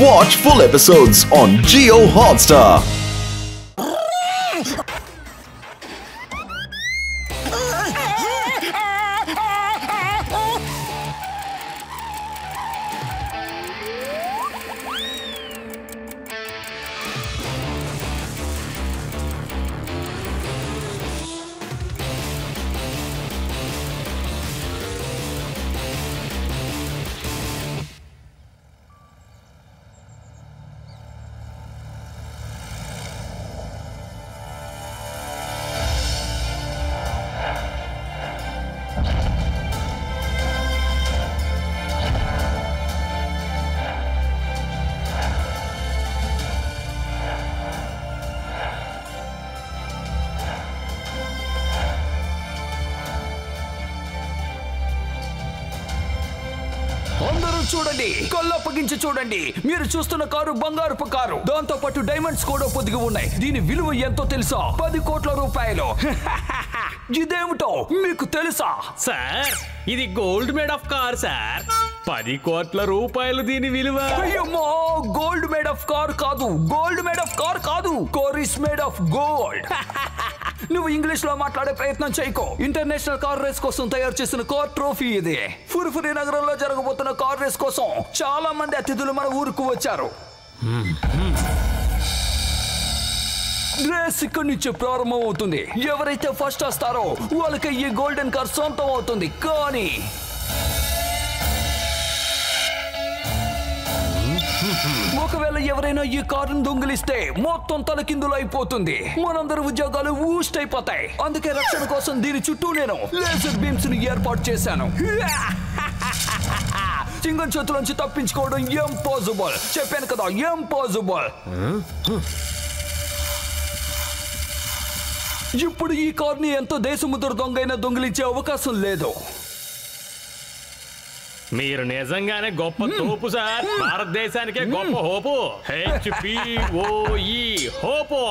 Watch full episodes on Jio Hotstar. చూడండి, కళ్ళప్పగించి చూడండి. మీరు చూస్తున్న కారు బంగారుపు కారు. దాంతో పాటు డైమండ్స్ కూడా పొదిగి ఉన్నాయి. దీని విలువ ఎంతో తెలుసా? 10 కోట్ల రూపాయలు. ఇదేమిటో మీకు తెలుసా? సార్, ఇది gold made of car sir. 10 కోట్ల రూపాయలు దీని విలువ. అయ్యమ్మో, గోల్డ్ మేడ్ ఆఫ్ కార్ కాదు, గోల్డ్ మేడ్ ఆఫ్ కార్ కాదు, car is made of gold. నువ్వు ఇంగ్లీష్ లో మాట్లాడే ప్రయత్నం చేయకో. ఇంటర్నేషనల్ కార్ రేస్ కోసం తయారు చేసిన కార్ ట్రోఫీ ఇది. ఫుర్ఫురి నగరంలో జరగబోతున్న కార్ రేస్ కోసం చాలా మంది అతిథులు మన ఊరుకు వచ్చారు. రేస్ ఇక్కడి నుంచి ప్రారంభం అవుతుంది. ఎవరైతే ఫస్ట్ వస్తారో వాళ్ళకి ఈ గోల్డెన్ కార్ సొంతం అవుతుంది. కానీ ఒకవేళ ఎవరైనా ఈ కారును దొంగిలిస్తే మొత్తం తలకిందులు అయిపోతుంది. మనందరి ఉద్యోగాలు ఊస్ట్ అయిపోతాయి. అందుకే రక్షణ కోసం దీని చుట్టూ నేను లేజర్ బీమ్స్ ని ఏర్పాటు చేశాను. సింగం చేతులోంచి తప్పించుకోవడం ఇంపాసిబుల్. చెప్పాను కదా, ఇంపాసిబుల్. ఇప్పుడు ఈ కార్ని ఎంతో దేశముద్ర దొంగైనా దొంగిలించే అవకాశం లేదు. మీరు నిజంగానే గొప్ప తోపు సార్. భారతదేశానికే గొప్ప హోపు. HPOE hope.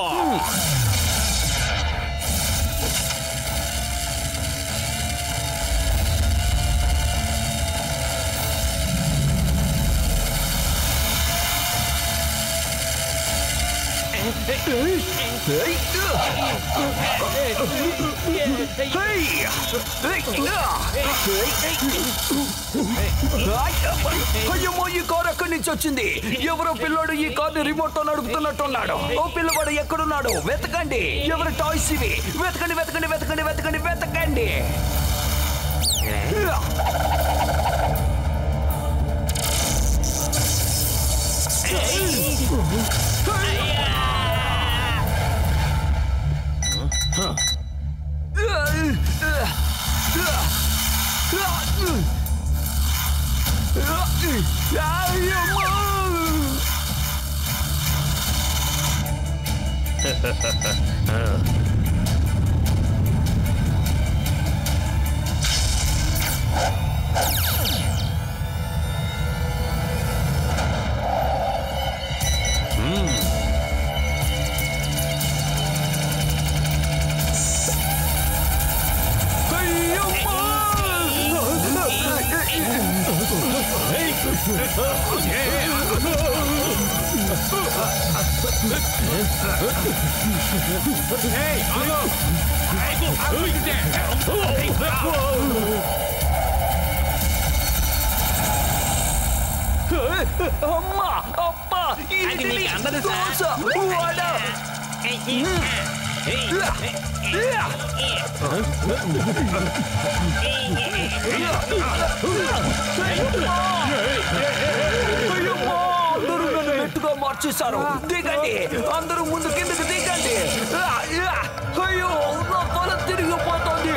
అయ్యమ్మో, ఈ కారు ఎక్కడి నుంచి వచ్చింది? ఎవరో పిల్లోడు ఈ కార్ ని రిమోట్ తో నడుపుతున్నట్టున్నాడు. ఓ పిల్లవాడు ఎక్కడున్నాడు? వెతకండి. ఎవరి టాయ్స్ ఇవి? వెతకండి, వెతకండి, వెతకండి, వెతకండి, వెతకండి. అమ్మా, అప్పా, ఇది అందరూ అందరూ నన్ను నెట్టుగా మార్చేశారు. దిగండి, అందరూ ముందు కిందకి దిగండి. అయ్యో, నా తల తిరిగిపోతుంది.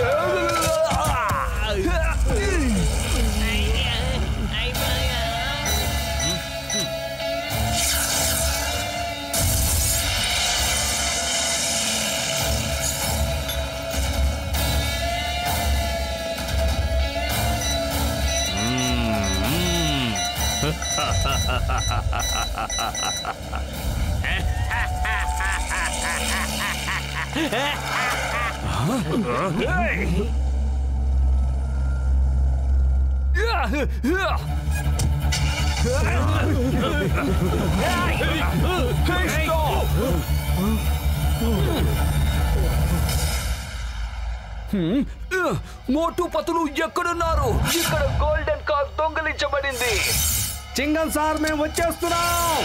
మోటు పతులు ఎక్కడున్నారు? ఇక్కడ గోల్డెన్ కార్ దొంగలించబడింది. చింగన్ సార్ మేము వచ్చేస్తున్నాం.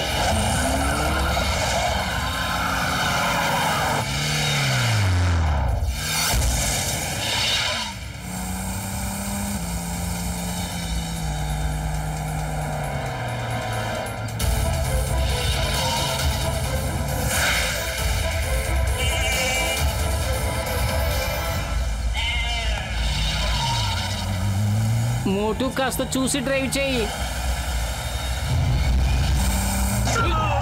మోటు కాస్త చూసి డ్రైవ్ చేయి.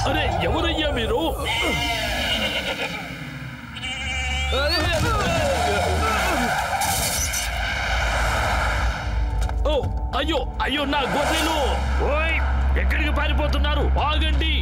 అరే ఎవరయ్యా మీరు? ఓ అయ్యో అయ్యో నా గొర్రెలు! ఓయ్ ఎక్కడికి పారిపోతున్నారు? ఆగండి!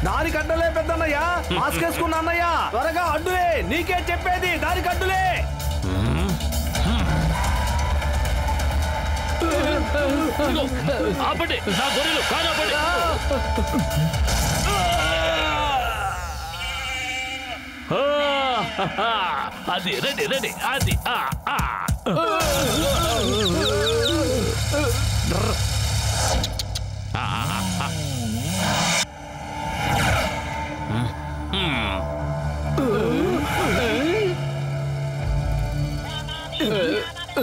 దానికి అడ్డులే పెద్దన్నయ్య, మాస్క్ వేసుకున్న అన్నయ్య, త్వరగా అడ్డులే. నీకే చెప్పేది, దానికి అడ్డులే. ఆపండి నా గొర్రెలు! కారాపండి! అది రెడీ రెడీ అది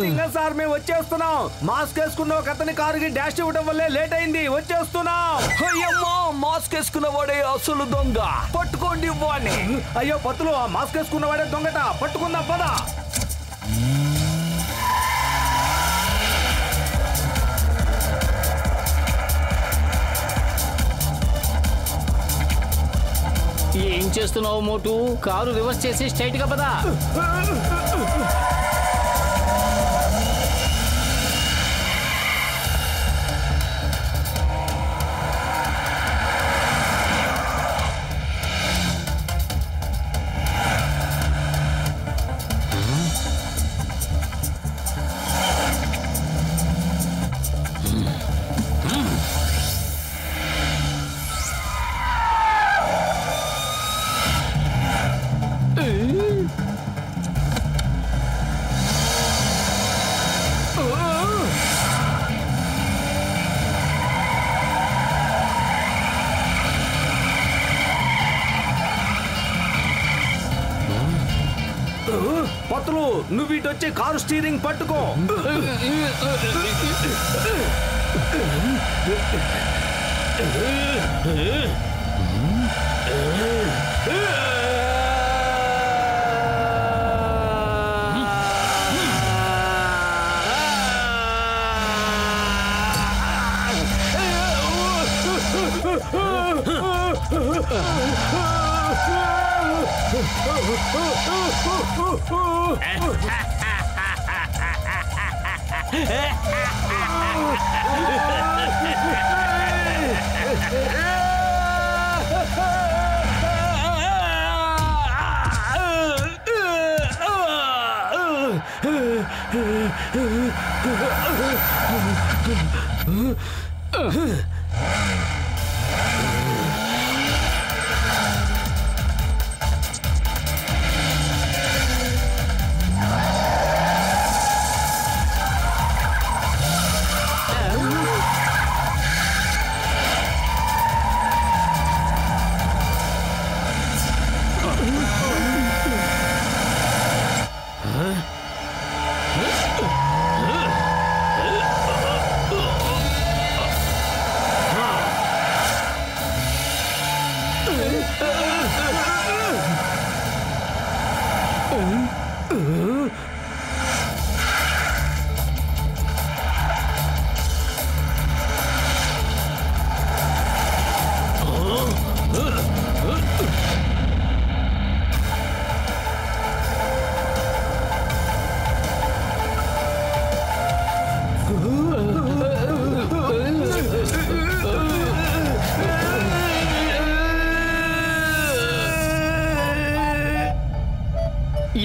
చింగన్ సార్ మేము వచ్చేస్తున్నాం. మాస్క్ వేసుకున్న ఒక అతని కారుకి డాష్ ఇవ్వడం వల్లే లేట్ అయింది. వచ్చేస్తున్నాం. అయ్యమ్మా, మాస్క్ వేసుకున్న వాడే అసలు దొంగ. పట్టుకోండి వాడిని. అయ్యో పత్తులు, ఆ మాస్క్ వేసుకున్న వాడే దొంగట. పట్టుకుందాం పద. ఏం చేస్తున్నావు మోటు? కారు రివర్స్ చేసి స్ట్రైట్ గా పదా. పత్తులు, నువ్వు ఇటు వచ్చి కారు స్టీరింగ్ పట్టుకో.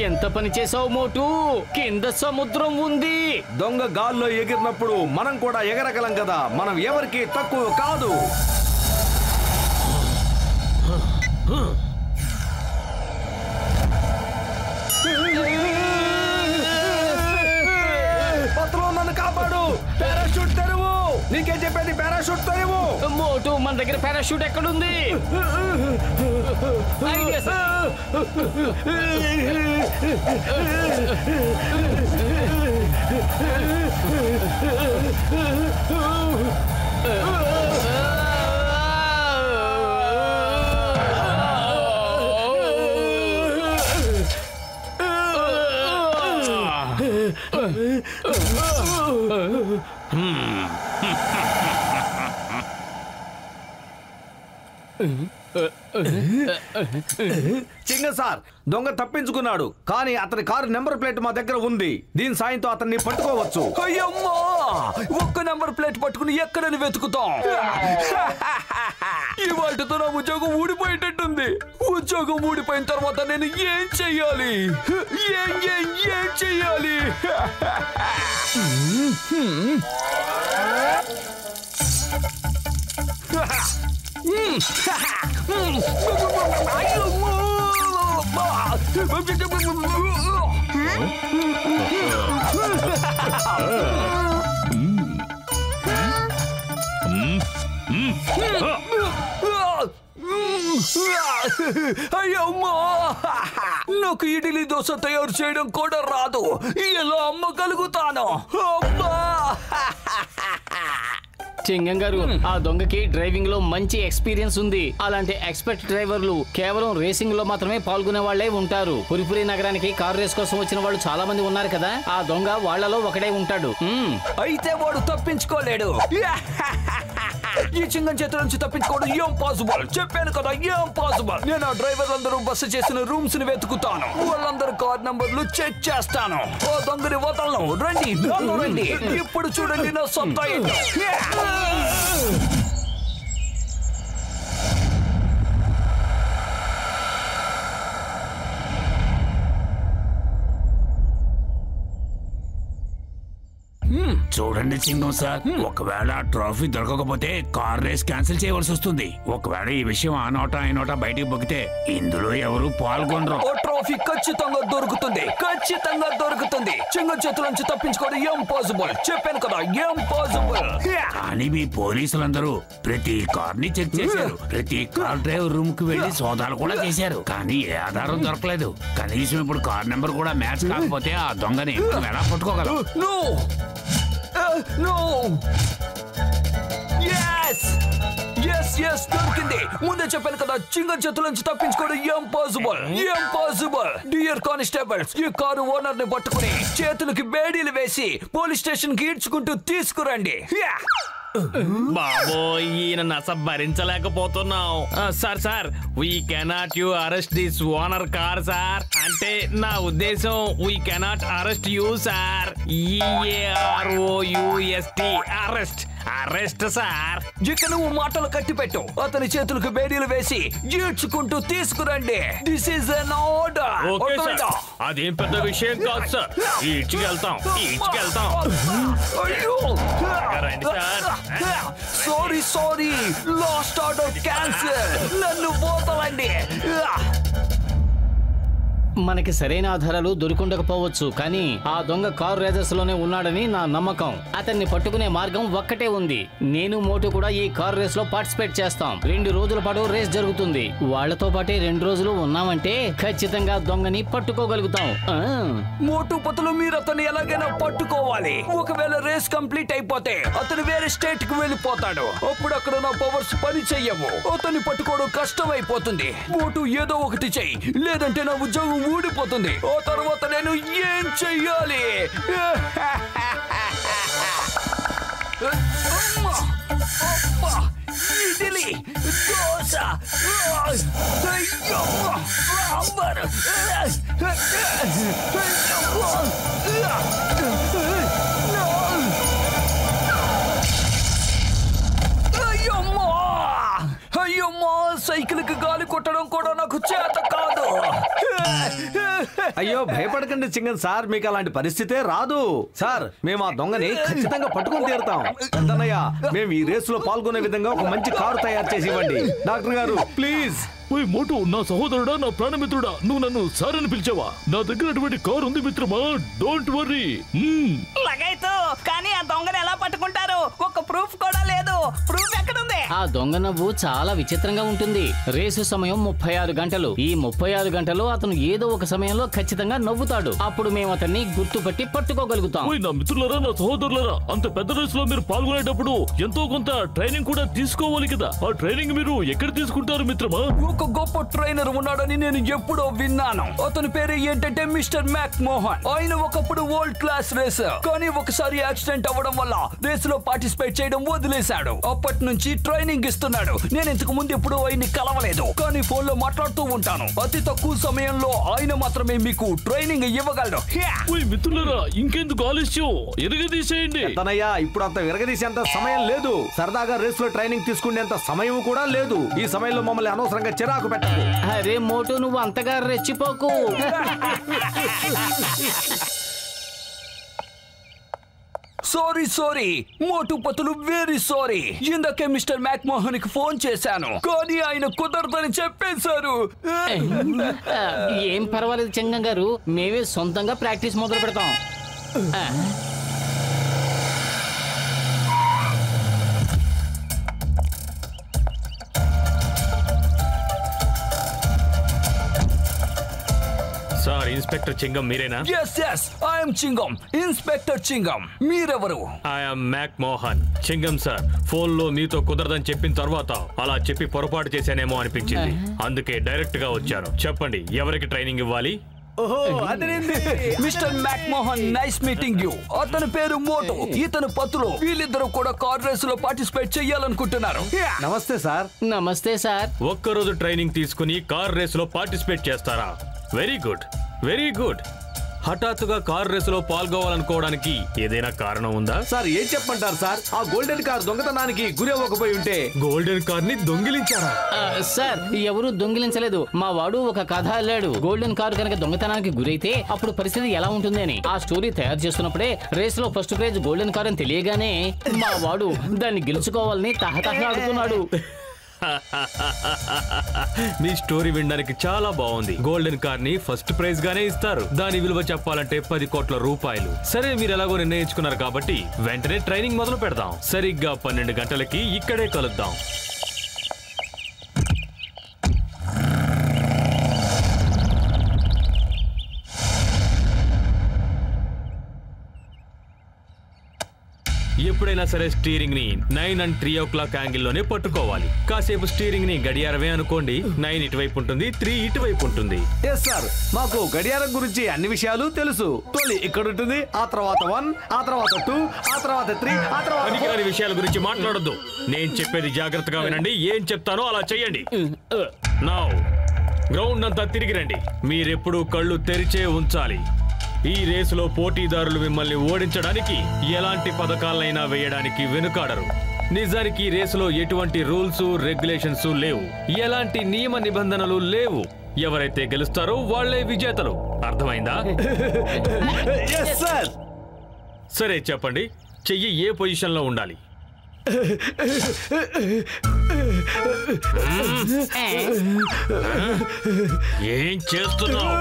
ఎంత పని చేసావు మోటు? కింద సముద్రం ఉంది. దొంగ గాల్లో ఎగిరినప్పుడు మనం కూడా ఎగరగలం కదా, మనం ఎవరికి తక్కువ కాదు. పత్రం నన్ను కాపాడు. పారాషూట్ తెరువు. నీకేం చెప్పేది? పారాషూట్ తెరువు. మోటు, మన దగ్గర పారాషూట్ ఎక్కడుంది? Idea sir. చింగ సార్, దొంగ తప్పించుకున్నాడు, కానీ అతని కారు నెంబర్ ప్లేట్ మా దగ్గర ఉంది. దీని సాయంతో అతన్ని పట్టుకోవచ్చు. అయ్యమ్మా, ఒక్క నెంబర్ ప్లేట్ పట్టుకుని ఎక్కడని వెతుకుతాం? ఇవాళతో నా ఉద్యోగం ఊడిపోయేటట్టుంది. ఉద్యోగం ఊడిపోయిన తర్వాత నేను ఏం చెయ్యాలి? ఏం చెయ్యాలి? అయ్యమ్మా, నాకు ఇడ్లీ దోశ తయారు చేయడం కూడా రాదు. ఎలా అమ్మగలుగుతాను? అమ్మా! చింగం గారు, ఆ దొంగకి డ్రైవింగ్ లో మంచి ఎక్స్పీరియన్స్ ఉంది. అలాంటి ఎక్స్పర్ట్ డ్రైవర్లు కేవలం రేసింగ్ లో మాత్రమే పాల్గొనే వాళ్లే ఉంటారు. పురిపురి నగరానికి కార్ రేస్ కోసం వచ్చిన వాళ్ళు చాలా మంది ఉన్నారు కదా, ఆ దొంగ వాళ్లలో ఒకడే ఉంటాడు. అయితే వాడు తప్పించుకోలేడు. ఈ చింగం చేతుల నుంచి తప్పించుకోవడం ఏం పాసిబుల్? చెప్పాను కదా, ఏం పాసిబుల్. నేను ఆ డ్రైవర్లందరూ బస్సు చేసిన రూమ్స్ ని వెతుకుతాను. వాళ్ళందరూ కార్ నంబర్లు చెక్ చేస్తాను. ఓ దొంగని వదలను. రండి, నాతో రండి. ఇప్పుడు చూడండి నా సొంత ఏంటో. చూడండి చింగం సార్, ఒకవేళ ట్రోఫీ దొరకకపోతే కార్ రేస్ క్యాన్సిల్ చేయవలసి వస్తుంది. ఒకవేళ ఈ విషయం ఆ నోటా ఈ నోటా బయటికి పొగితే ఇందులో ఎవరు పాల్గొనరు. ఓ ట్రోఫీ ఖచ్చితంగా దొరుకుతుంది, ఖచ్చితంగా దొరుకుతుంది. చింగం చేతుల నుంచి తప్పించుకోవడం ఏం పాసిబుల్? చెప్పాను కదా, ఏం పాసిబుల్. కానీ మీ పోలీసులందరూ ప్రతి కార్ ని చెక్ చేశారు. ప్రతి కార్ డ్రైవర్ రూమ్ కి వెళ్లి సోదాలు కూడా చేశారు, కానీ ఏ ఆధారం దొరకలేదు. కనీసం ఇప్పుడు కార్ నెంబర్ కూడా మ్యాచ్ కాకపోతే ఆ దొంగని ఎలా పట్టుకోగలం? No! Yes, దొరికింది. ముందే చెప్పాను కదా, చింగం చేతుల నుంచి తప్పించుకోవడం ఇంపాసిబుల్. డియర్ కానిస్టేబుల్స్, ఈ కారు ఓనర్ ని పట్టుకుని చేతులకి బేడీలు వేసి పోలీస్ స్టేషన్ కి ఈడ్చుకుంటూ తీసుకురండి. బాబో, ఈయన నస భరించలేకపోతున్నాం. Sir, we cannot you arrest this owner car sir. అంటే నా ఉద్దేశం, we cannot arrest you sir. EAROUST arrest sir. ఇక నువ్వు మాటలు కట్టి పెట్టు. అతని చేతులకు బేడీలు వేసి ఈడ్చుకుంటూ తీసుకురండి. This is an order. Okay sir, అదేం పెద్ద విషయం కాదు సార్. ఈడ్చుకెళ్తాం. అయ్యో, రండి sir. Sorry, last order cancel. నన్ను పోతాలండి. మనకి సరైన ఆధారాలు దొరికుండకపోవచ్చు, కానీ ఆ దొంగ కారు రేజర్స్ లోనే ఉన్నాడని నా నమ్మకం. అతన్ని పట్టుకునే మార్గం ఒక్కటే ఉంది. నేను మోటు కూడా ఈ కార్ రేస్ లో పార్టిసిపేట్ చేస్తాం. 2 రోజుల పాటు రేస్ జరుగుతుంది. వాళ్లతో పాటే 2 రోజులు ఉన్నామంటే ఖచ్చితంగా దొంగని పట్టుకోగలుగుతాం. మోటు పతులు, మీరు అతన్ని ఎలాగైనా పట్టుకోవాలి. ఒకవేళ రేస్ కంప్లీట్ అయిపోతే అతను వేరే స్టేట్ కి వెళ్ళిపోతాడు. అప్పుడు అక్కడ నా పవర్స్ పని చెయ్యవు. అతన్ని పట్టుకోవడం కష్టం అయిపోతుంది. మోటు ఏదో ఒకటి చెయ్యి, లేదంటే నా ఉద్యోగం ఊడిపోతుంది. ఆ తర్వాత నేను ఏం చెయ్యాలి? ఇడ్లీ, దోశ, సాంబార్. అయ్యమ్మా, సైకిల్ కి గాలి కొట్టడం కూడా నాకు చేత కాదు. అయ్యో భయపడకండి చింగన్ సార్, మీకు అలాంటి పరిస్థితే రాదు సార్. మేము ఆ దొంగని ఖచ్చితంగా పట్టుకొని తీరుతాం. పెద్దన్నయ్య, మేము ఈ రేసులో పాల్గొనే విధంగా ఒక మంచి కారు తయారు చేసి ఇవ్వండి. డాక్టర్ గారు ప్లీజ్. ఓయ్ మోటు, నా సహోదరుడా, నా ప్రాణమిత్రుడా, నువ్వు నన్ను సార్ అని పిలిచావా? నా దగ్గర అటువంటి కారు ఉంది మిత్రమా, డోంట్ వర్రీ. లగైతు కానీ ఆ దొంగని ఎలా పట్టుకుంటారు? ఒక ప్రూఫ్ కూడా లేదు. ప్రూఫ్ ఎక్కడుంది? ఆ దొంగ నవ్వు చాలా విచిత్రంగా ఉంటుంది. రేసు సమయం 36 గంటలు. ఈ 36 గంటలు అతను ఏదో ఒక సమయంలో ఖచ్చితంగా నవ్వుతాడు. అప్పుడు మేము అతన్ని గుర్తుపట్టి పట్టుకోగలుగుతాం. ఓయ్ నా మిత్రులారా, నా సహోదరులారా, అంత పెద్ద రేసులో మీరు పాల్గొనేటప్పుడు ఎంతో కొంత ట్రైనింగ్ కూడా తీసుకోవాలి కదా. ఆ ట్రైనింగ్ మీరు ఎక్కడ తీసుకుంటారు మిత్రమా? ఒక గొప్ప ట్రైనర్ ఉన్నాడని నేను ఎప్పుడో విన్నాను. అతని పేరు ఏంటంటే మిస్టర్ మ్యాక్ మోహన్. ఆయన ఒకప్పుడు వరల్డ్ క్లాస్ రేసర్, కానీ ఒకసారి యాక్సిడెంట్ అవ్వడం వల్ల రేస్ లో పార్టిసిపేట్ చేయడం వదిలేశాడు. అప్పటి నుంచి ట్రైనింగ్ ఇస్తున్నాడు. నేను ఇంతకు ముందు ఎప్పుడు ఆయన్ని కలవలేదు, కానీ ఫోన్ లో మాట్లాడుతూ ఉంటాను. అతి తక్కువ సమయంలో ఆయన మాత్రమే మీకు ట్రైనింగ్ ఇవ్వగలడు. ఓయ్ మిత్రులారా, ఇంకెందుకు ఆలస్యం, ఎరగదీసేయండి. పెద్దన్నయ్య, ఇప్పుడు అంత విరగదీసేంత సమయం లేదు. సరదాగా రేస్ లో ట్రైనింగ్ తీసుకునేంత సమయం కూడా లేదు. ఈ సమయంలో మమ్మల్ని అనవసరంగా చిరాకు పెట్టకు. అరే మోటు, నువ్వు అంతగా రెచ్చిపోకు. సారీ మోటు పతులు, వెరీ సారీ. ఇందాకే మిస్టర్ మ్యాక్ మోహన్ కి ఫోన్ చేశాను, కానీ ఆయన కుదరదని చెప్పేశారు. ఏం పర్వాలేదు చెంగం గారు, మేమే సొంతంగా ప్రాక్టీస్ మొదలు పెడతాం. సార్, ఇన్స్పెక్టర్ చింగం మీరేనా? Yes I'm Chingam, inspector Chingam. మీరెవరు? I'm Mac Mohan. Chingam sir, phone లో మీతో కుదరదని చెప్పిన తర్వాత అలా చెప్పి పొరపాటు చేశానేమో అనిపించింది. అందుకే డైరెక్ట్ గా వచ్చాను. చెప్పండి, ఎవరికి ట్రైనింగ్ ఇవ్వాలి? Mister Mac Mohan, nice meeting you. అతని పేరు మోటు, ఇతను పతులు. వీళ్ళిద్దరూ కూడా కార్ రేస్ లో పార్టిసిపేట్ చేయాలనుకుంటున్నారు. నమస్తే సార్. నమస్తే సార్. ఒక్కరోజు ట్రైనింగ్ తీసుకుని కార్ రేస్ లో పార్టిసిపేట్ చేస్తారా? Very good, very good. హఠాత్తుగా కార్ రేస్ లో పాల్గొవాలనుకోవడానికి ఏదైనా కారణం ఉందా? సార్ ఏం చెప్పంటారు సార్, ఆ గోల్డెన్ కార్ దొంగతనానికి గురి అవ్వకపోయి ఉంటే. గోల్డెన్ కార్ ని దొంగిలించారా? సార్, ఎవరు దొంగిలించలేదు. మా వాడు ఒక కథ అల్లాడు. గోల్డెన్ కారు కనుక దొంగతనానికి గురైతే అప్పుడు పరిస్థితి ఎలా ఉంటుంది అని. ఆ స్టోరీ తయారు చేస్తున్నప్పుడే రేస్ లో ఫస్ట్ ప్రైజ్ గోల్డెన్ కార్ అని తెలియగానే మా వాడు దాన్ని గెలుచుకోవాలని తహతహలాడుతున్నాడు. మీ స్టోరీ వినడానికి చాలా బాగుంది. గోల్డెన్ కార్ ని ఫస్ట్ ప్రైజ్ గానే ఇస్తారు. దాని విలువ చెప్పాలంటే 10 కోట్ల రూపాయలు. సరే, మీరు ఎలాగో నిర్ణయించుకున్నారు కాబట్టి వెంటనే ట్రైనింగ్ మొదలు పెడదాం. సరిగ్గా 12 గంటలకి ఇక్కడే కలుద్దాం. ఎప్పుడైనా సరే స్టీరింగ్ ని 9 and 3 o'clock యాంగిల్ లోనే పట్టుకోవాలి. కాసేపు స్టీరింగ్ ని గడియారమే అనుకోండి. 9 ఇటువైపు ఉంటుంది, 3 ఇటువైపు ఉంటుంది. ఎస్ సార్, మాకు గడియారం గురించి అన్ని విషయాలు తెలుసు. తొలి ఇక్కడ ఉంటుంది, ఆ తర్వాత 1, ఆ తర్వాత 2, ఆ తర్వాత 3, ఆ తర్వాత పనికిరాని విషయాల గురించి మాట్లాడొద్దు. నేను చెప్పేది జాగ్రత్తగా వినండి. ఏం చెప్తానో అలా చెయ్యండి. నౌ గ్రౌండ్ అంతా తిరిగి రండి. మీరెప్పుడు కళ్ళు తెరిచే ఉంచాలి. ఈ రేసులో పోటీదారులు మిమ్మల్ని ఓడించడానికి ఎలాంటి పథకాలైనా వేయడానికి వెనుకాడరు. నిజానికి ఈ రేసులో ఎటువంటి రూల్స్ రెగ్యులేషన్స్ లేవు, ఎలాంటి నియమ నిబంధనలు లేవు. ఎవరైతే గెలుస్తారో వాళ్లే విజేతలు. అర్థమైందా? సరే చెప్పండి, చెయ్యి ఏ పొజిషన్ లో ఉండాలి? ఏం చేస్తున్నావు?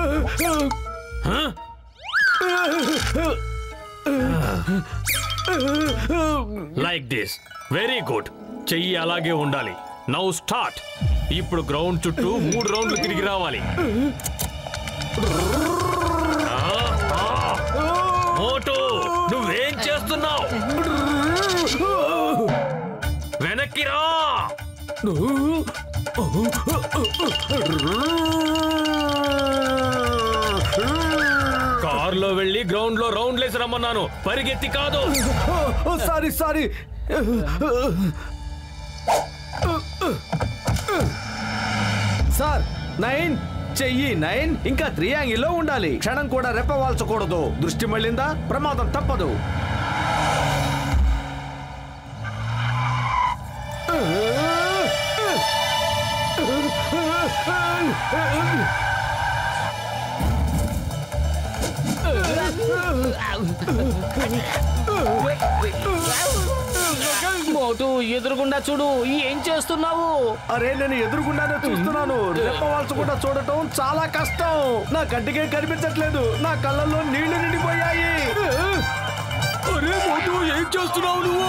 Like this. Very good. చెయ్యి అలాగే ఉండాలి. Now start. ఇప్పుడు గ్రౌండ్ చుట్టూ 3 రౌండ్లు తిరిగి రావాలి. మోటు, నువ్వేం చేస్తున్నావు? వెనక్కి రా. కార్లో వెళ్ళి గ్రౌండ్ లో రౌండ్ లేసి రమ్మన్నాను, పరిగెత్తి కాదు. సారీ. సార్ 9, చెయ్యి 9, ఇంకా 3 యాంగిల్లో ఉండాలి. క్షణం కూడా రెప్పవాల్చకూడదు. దృష్టి మళ్ళిందా ప్రమాదం తప్పదు. మోటు ఎదురుగుండా చూడు, ఏం చేస్తున్నావు? అరే నేను ఎదురుగుండానే చూస్తున్నాను. రెప్పవాల్చకుండా చూడటం చాలా కష్టం. నా కంటికే కనిపించట్లేదు. నా కళ్ళల్లో నీళ్లు నిండిపోయాయి. అరే మోటు, ఏం చేస్తున్నావు నువ్వు?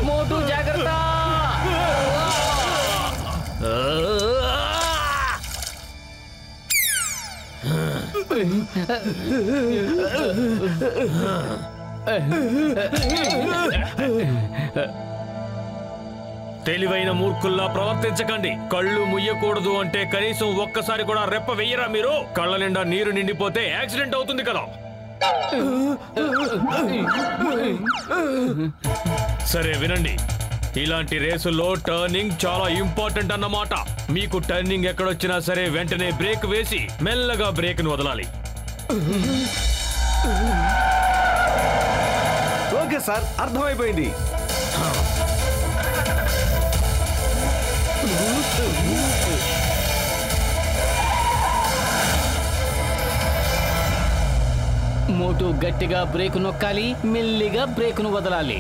మోటు జాగ్రత్త. తెలివైన మూర్ఖుల్లా ప్రవర్తించకండి. కళ్ళు ముయ్యకూడదు అంటే కనీసం ఒక్కసారి కూడా రెప్ప వెయ్యరా మీరు? కళ్ళ నిండా నీరు నిండిపోతే యాక్సిడెంట్ అవుతుంది కదా. సరే వినండి, ఇలాంటి రేసుల్లో టర్నింగ్ చాలా ఇంపార్టెంట్ అన్నమాట. మీకు టర్నింగ్ ఎక్కడొచ్చినా సరే వెంటనే బ్రేక్ వేసి మెల్లగా బ్రేక్ ను వదలాలి. ఓకే సార్, అర్థమైపోయింది. మోటు గట్టిగా బ్రేక్ నొక్కాలి, మెల్లిగా బ్రేక్ ను వదలాలి.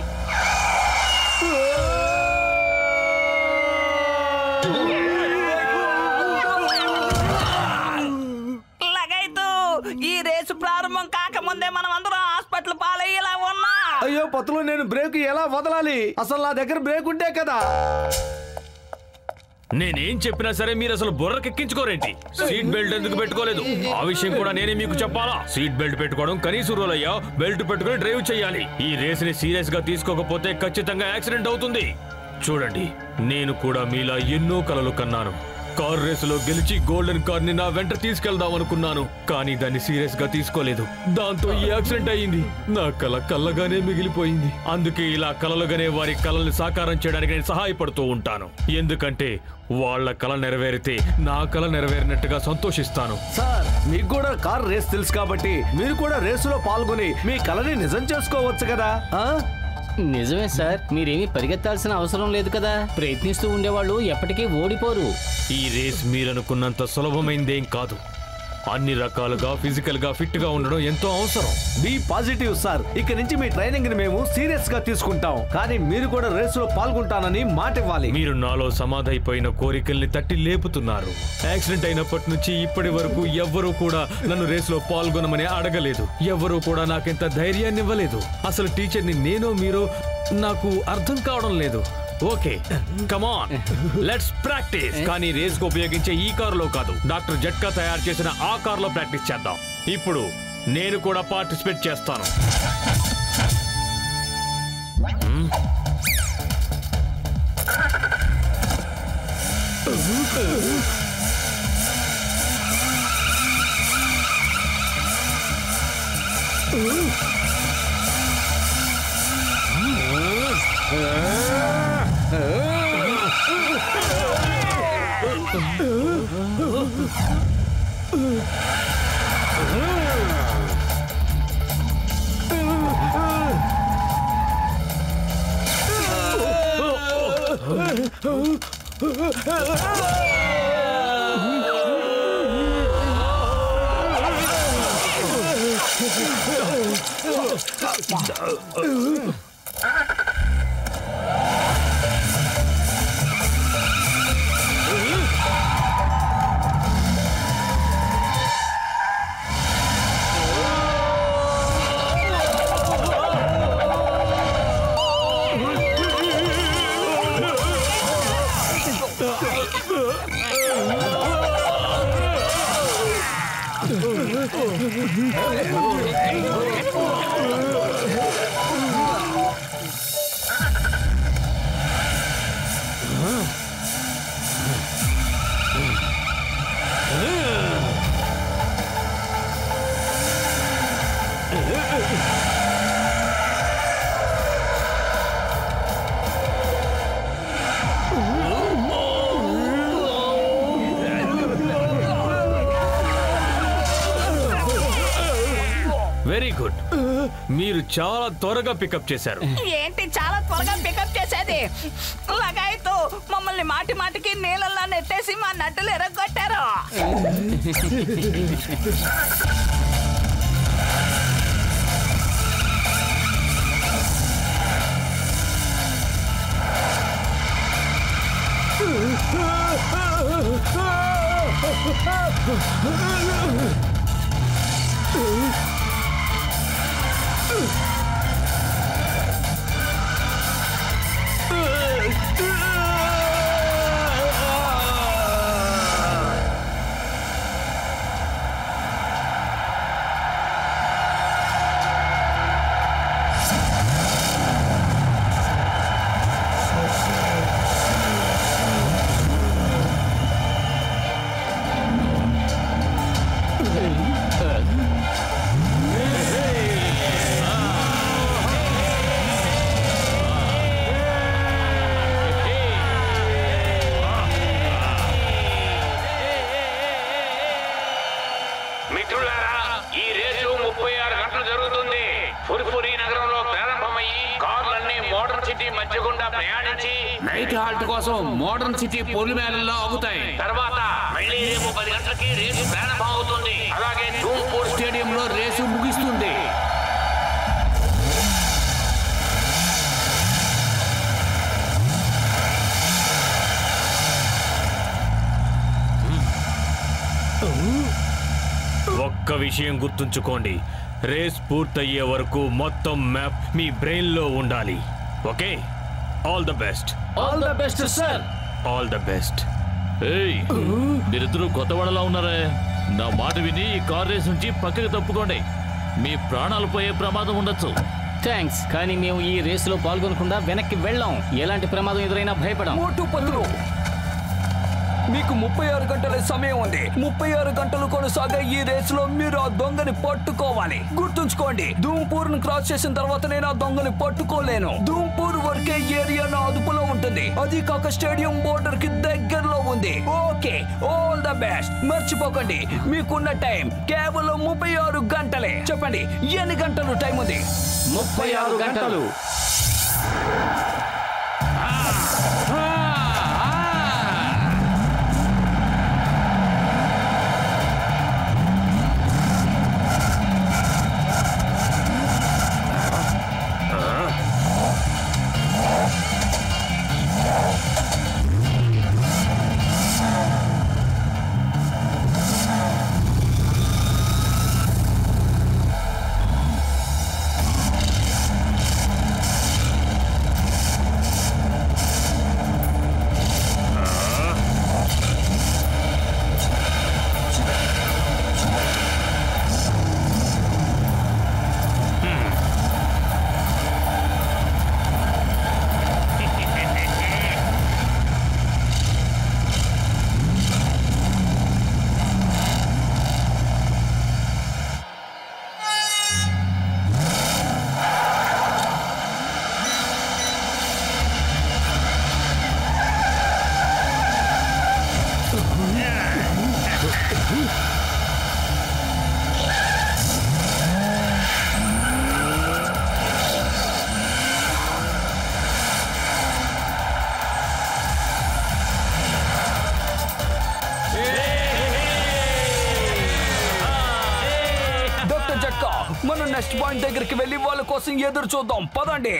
లగైతు, ఈ రేసు ప్రారంభం కాకముందే మనం అందరం హాస్పిటల్ పాలయ్యేలా ఉన్నా. అయ్యో పతులు, నేను బ్రేక్ ఎలా వదలాలి? అసలు నా దగ్గర బ్రేక్ ఉంటే కదా. నేనేం చెప్పినా సరే మీరు అసలు బుర్రకెక్కించుకోరేంటి? సీట్ బెల్ట్ ఎందుకు పెట్టుకోలేదు? ఆ విషయం కూడా నేనే మీకు చెప్పాలా? సీట్ బెల్ట్ పెట్టుకోవడం కనీసం రూల్ అయ్యా. బెల్ట్ పెట్టుకుని డ్రైవ్ చేయాలి. ఈ రేస్ ని సీరియస్ గా తీసుకోకపోతే ఖచ్చితంగా యాక్సిడెంట్ అవుతుంది. చూడండి, నేను కూడా మీలా ఎన్నో కలలు కన్నాను. కార్ రేసులో గెలిచి గోల్డెన్ కార్ ని నా వెంట తీసుకెళ్దాం అనుకున్నాను, కానీ దాన్ని సీరియస్ గా తీసుకోలేదు. దాంతో ఈ యాక్సిడెంట్ అయ్యింది. నా కల కళ్ళగానే మిగిలిపోయింది. అందుకే ఇలా కలలుగానే వారి కలల్ని సాకారం చేయడానికి నేను సహాయపడుతూ ఉంటాను. ఎందుకంటే వాళ్ళ కళ నెరవేరితే నా కళ నెరవేరినట్టుగా సంతోషిస్తాను. సార్, మీకు కూడా కార్ రేస్ తెలుసు కాబట్టి మీరు కూడా రేసులో పాల్గొని మీ కలని నిజం చేసుకోవచ్చు కదా. నిజమే సార్, మీరేమీ పరిగెత్తాల్సిన అవసరం లేదు కదా. ప్రయత్నిస్తూ ఉండేవాళ్ళు ఎప్పటికీ ఓడిపోరు. ఈ రేస్ మీరనుకున్నంత సులభమైందేం కాదు. అన్ని రకాలుగా ఫిజికల్ గా ఫిట్ గా ఉండడం ఎంతో అవసరం. Be positive sir. ఇక నుంచి మీ ట్రైనింగ్ ని మేము సీరియస్ గా తీసుకుంటాం. కానీ మీరు కూడా రేసులో పాల్గొంటానని మాట ఇవ్వాలి. మీరు నాలో సమాధైపోయిన కోరికల్ని తట్టి లేపుతున్నారు. యాక్సిడెంట్ అయినప్పటి నుంచి ఇప్పటి వరకు ఎవ్వరూ కూడా నన్ను రేసులో పాల్గొనమని అడగలేదు. ఎవ్వరూ కూడా నాకెంత ధైర్యాన్ని ఇవ్వలేదు. అసలు టీచర్ని నేనో మీరో నాకు అర్థం కావడం లేదు. Okay, come on, let's practice. కానీ రేస్ కు ఉపయోగించే ఈ కారులో కాదు, డాక్టర్ జట్కా తయారు చేసిన ఆ కారులో ప్రాక్టీస్ చేద్దాం. ఇప్పుడు నేను కూడా పార్టిసిపేట్ చేస్తాను. వెరీ గుడ్, మీరు చాలా త్వరగా పికప్ చేశారు. ఏంటి చాలా త్వరగా పికప్ చేసేది? లగాయతు, మమ్మల్ని మాటి మాటికి నీళ్ళల్లో నెట్టేసి మా నడ్డులు ఎరగొట్టారు. మిత్రులారా, ఈ రేసు 36 గంటలు జరుగుతుంది. ఫుర్ఫురి నగరంలో ప్రారంభమయ్యి కార్లన్నీ మోడర్న్ సిటీ మధ్య గుండా ప్రయాణించి నైట్ హాల్ట్ కోసం మోడర్న్ సిటీ పొలిమేళల్లో ఆగుతాయి. తర్వాత మళ్ళీ రేపు 10 గంటలకి రేసు ప్రారంభం అవుతుంది. అలాగే ధూంపూర్ స్టేడియంలో రేసు ముగిస్తుంది. ఒక్క విషయం గుర్తుంచుకోండి, రేస్ పూర్తయ్యే వరకు మొత్తం మ్యాప్ మీ బ్రెయిన్ లో ఉండాలి. Okay, all the best. All the best sir. All the best. ఏయ్, మీరిద్దరూ కొత్తవాడలా ఉన్నారే. నా మాట విని ఈ కార్ రేస్ నుంచి పక్కకి తప్పుకోండి. మీ ప్రాణాలు పోయే ప్రమాదం ఉండొచ్చు. థ్యాంక్స్, కానీ మేము ఈ రేసులో పాల్గొనకుండా వెనక్కి వెళ్ళాం. ఎలాంటి ప్రమాదం ఎదురైనా భయపడం. మోటు పత్రు, మీకు 36 గంటల సమయం ఉంది. 36 గంటలు కొనసాగే ఈ రేసులో మీరు ఆ దొంగని పట్టుకోవాలి. గుర్తుంచుకోండి, ధూంపూర్ ను క్రాస్ చేసిన తర్వాత నేను ఆ దొంగని పట్టుకోలేను. ధూంపూర్ వరకే ఏరియా నా అదుపులో ఉంటుంది. అది కాక స్టేడియం బోర్డర్ కి దగ్గరలో ఉంది. Okay, all the best. మర్చిపోకండి, మీకున్న టైం కేవలం 36 గంటలే. చెప్పండి, ఎన్ని గంటలు టైం ఉంది? 36 గంటలు. మనం నెక్స్ట్ పాయింట్ దగ్గరికి వెళ్ళి వాళ్ళ కోసం ఎదురు చూద్దాం. పదండి.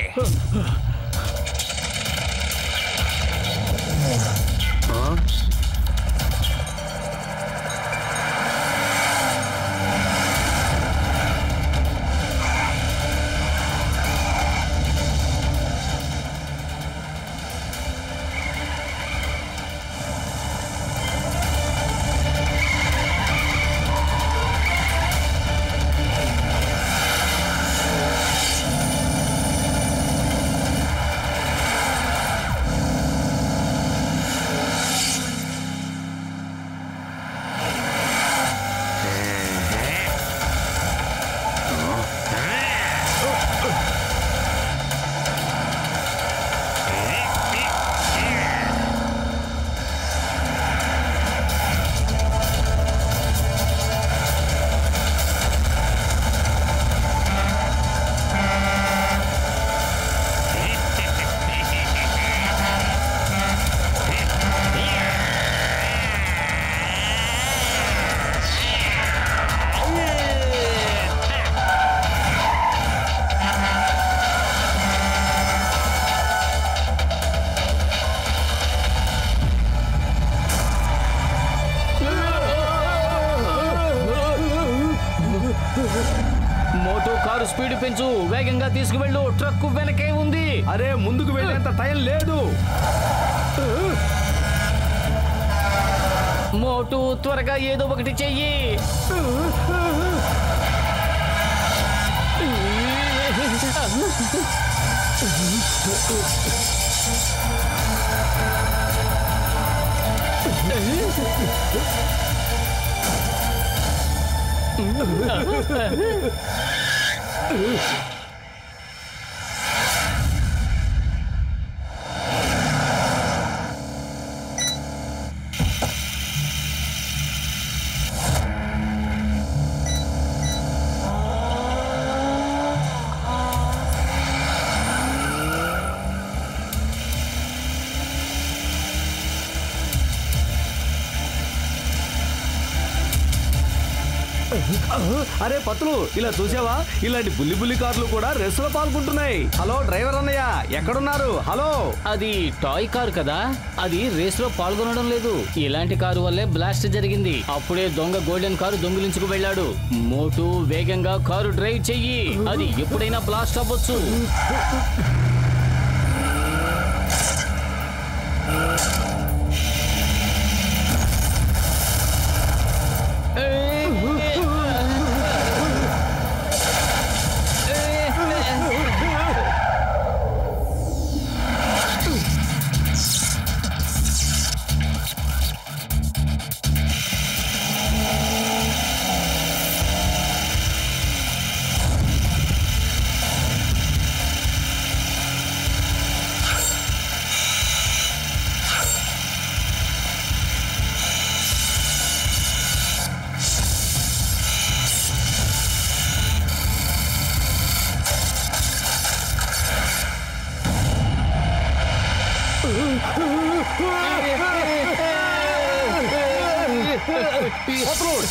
పెంచు, వేగంగా తీసుకువెళ్ళు, ట్రక్ వెనకే ఉంది. అరే ముందుకు వెళ్ళేంత టైం లేదు. మోటు త్వరగా ఏదో ఒకటి చెయ్యి. అరే పత్రులు, ఇలా చూసావా? ఇలాంటి బుల్లి కార్లు కూడా రేసులో పాల్గొంటున్నాయి. హలో డ్రైవర్ అన్నయ్య, ఎక్కడున్నారు? హలో. అది టాయ్ కారు కదా, అది రేస్ లో పాల్గొనడం లేదు. ఇలాంటి కారు వల్లే బ్లాస్ట్ జరిగింది. అప్పుడే దొంగ గోల్డెన్ కారు దొంగిలించుకు వెళ్ళాడు. మోటు వేగంగా కారు డ్రైవ్ చెయ్యి, అది ఎప్పుడైనా బ్లాస్ట్ అవ్వచ్చు.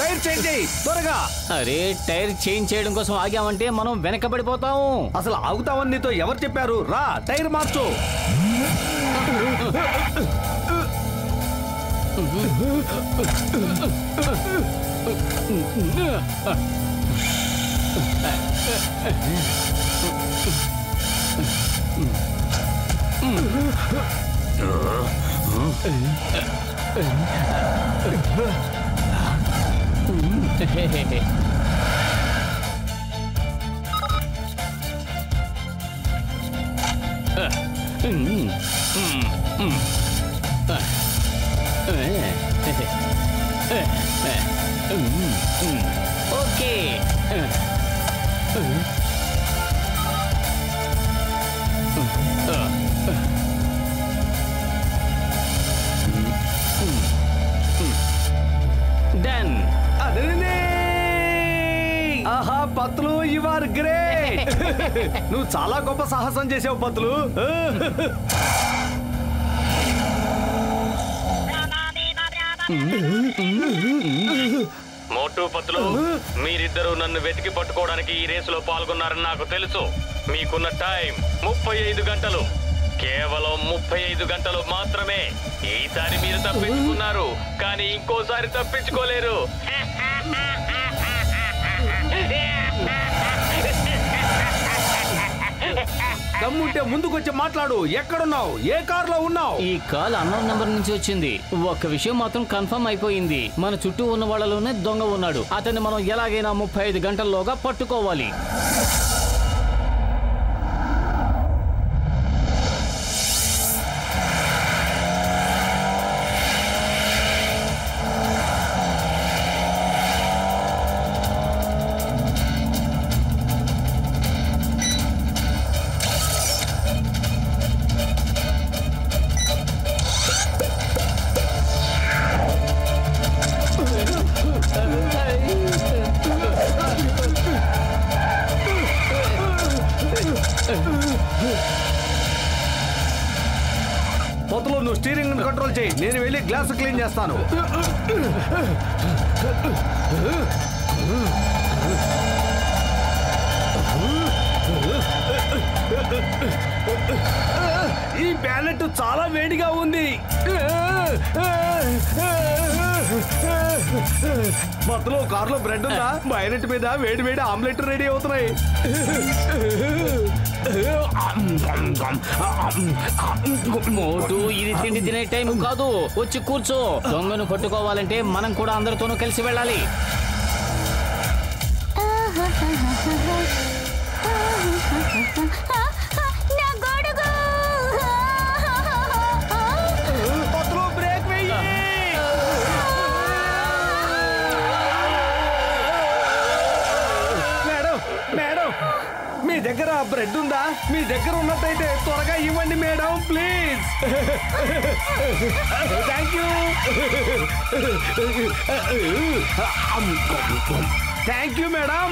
టైర్ చేంజ్ చేయి త్వరగా. అరే టైర్ చేంజ్ చేయడం కోసం ఆగామంటే మనం వెనకబడిపోతాము. అసలు ఆగుతామని నీతో ఎవరు చెప్పారు? రా టైర్ మార్చు. ఓకే. డన్. ఆహా పత్లు, యు ఆర్ గ్రేట్. నువ్వు చాలా గొప్ప సాహసం చేసావు పత్లు. మోటు పత్తులు, మీరిద్దరూ నన్ను వెతికి పట్టుకోవడానికి ఈ రేసులో పాల్గొన్నారని నాకు తెలుసు. మీకున్న టైం 35 గంటలు. కేవలం 35 గంటలు మాత్రమే. ఈసారి మీరు తప్పించుకున్నారు, కానీ ఇంకోసారి తప్పించుకోలేరు. దమ్ముంటే ముందుకొచ్చి మాట్లాడు. ఎక్కడున్నావు? ఏ కారులో ఉన్నావు? ఈ కాల్ అన్నోన్ నంబర్ నుంచి వచ్చింది. ఒక్క విషయం మాత్రం కన్ఫర్మ్ అయిపోయింది. మన చుట్టూ ఉన్న వాళ్ళలోనే దొంగ ఉన్నాడు. అతన్ని మనం ఎలాగైనా 35 గంటల్లోగా పట్టుకోవాలి. పొత్తులు, నువ్వు స్టీరింగ్ కంట్రోల్ చేయి. నేను వెళ్ళి గ్లాస్ క్లీన్ చేస్తాను. ఈ బ్యాలెట్ చాలా వేడిగా ఉంది. మొత్తంలో కారులో బ్రెడ్ ఉందా? బయనట్ మీద వేడి వేడి ఆమ్లెట్ రెడీ అవుతున్నాయి. మోటు ఇది తిండి తినే టైం కాదు, వచ్చి కూర్చో. దొంగను పట్టుకోవాలంటే మనం కూడా అందరితోనూ కలిసి వెళ్ళాలి. మీ దగ్గర బ్రెడ్ ఉందా? మీ దగ్గర ఉన్నట్టయితే త్వరగా ఇవ్వండి madam, please. Thank you. Thank you madam.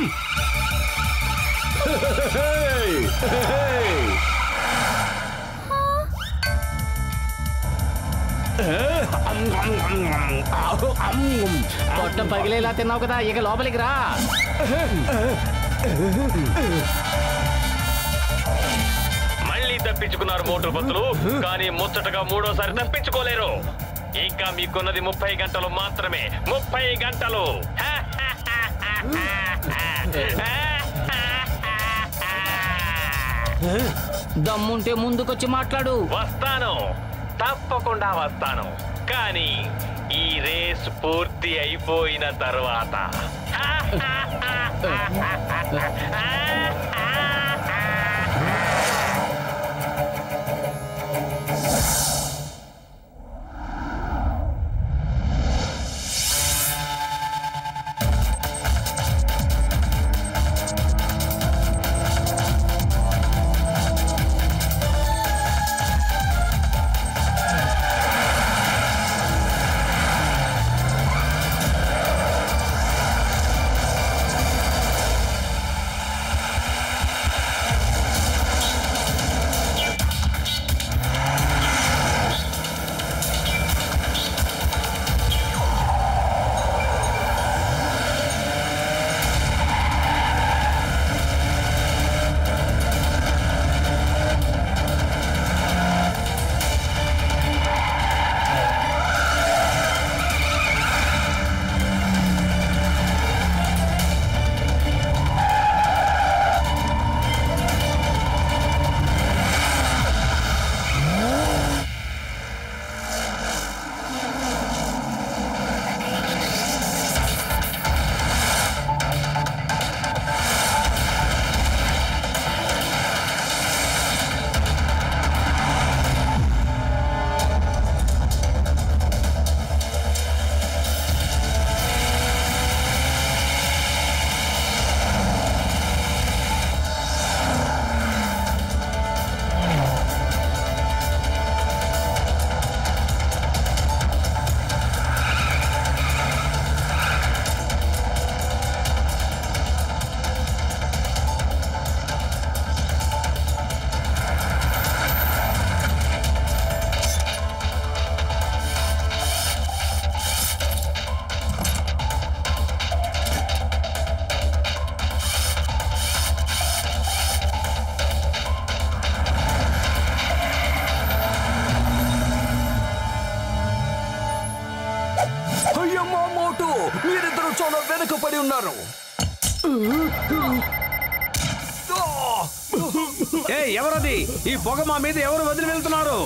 పొట్ట పగిలేలా తిన్నావు కదా, ఇక లోపలికి రా. మళ్ళీ తప్పించుకున్నారు మోటు పత్తులు, కానీ ముచ్చటగా మూడోసారి తప్పించుకోలేరు. ఇంకా మీకున్నది 30 గంటలు మాత్రమే. 30 గంటలు. దమ్ముంటే ముందుకొచ్చి మాట్లాడు. వస్తాను, తప్పకుండా వస్తాను. కానీ ఈ రేస్ పూర్తి అయిపోయిన తర్వాత. మీరిద్దరూ చాలా వెనుకపడి ఉన్నారు. ఎవరది? ఈ పొగ మా మీద ఎవరు వదిలి వెళ్తున్నారు?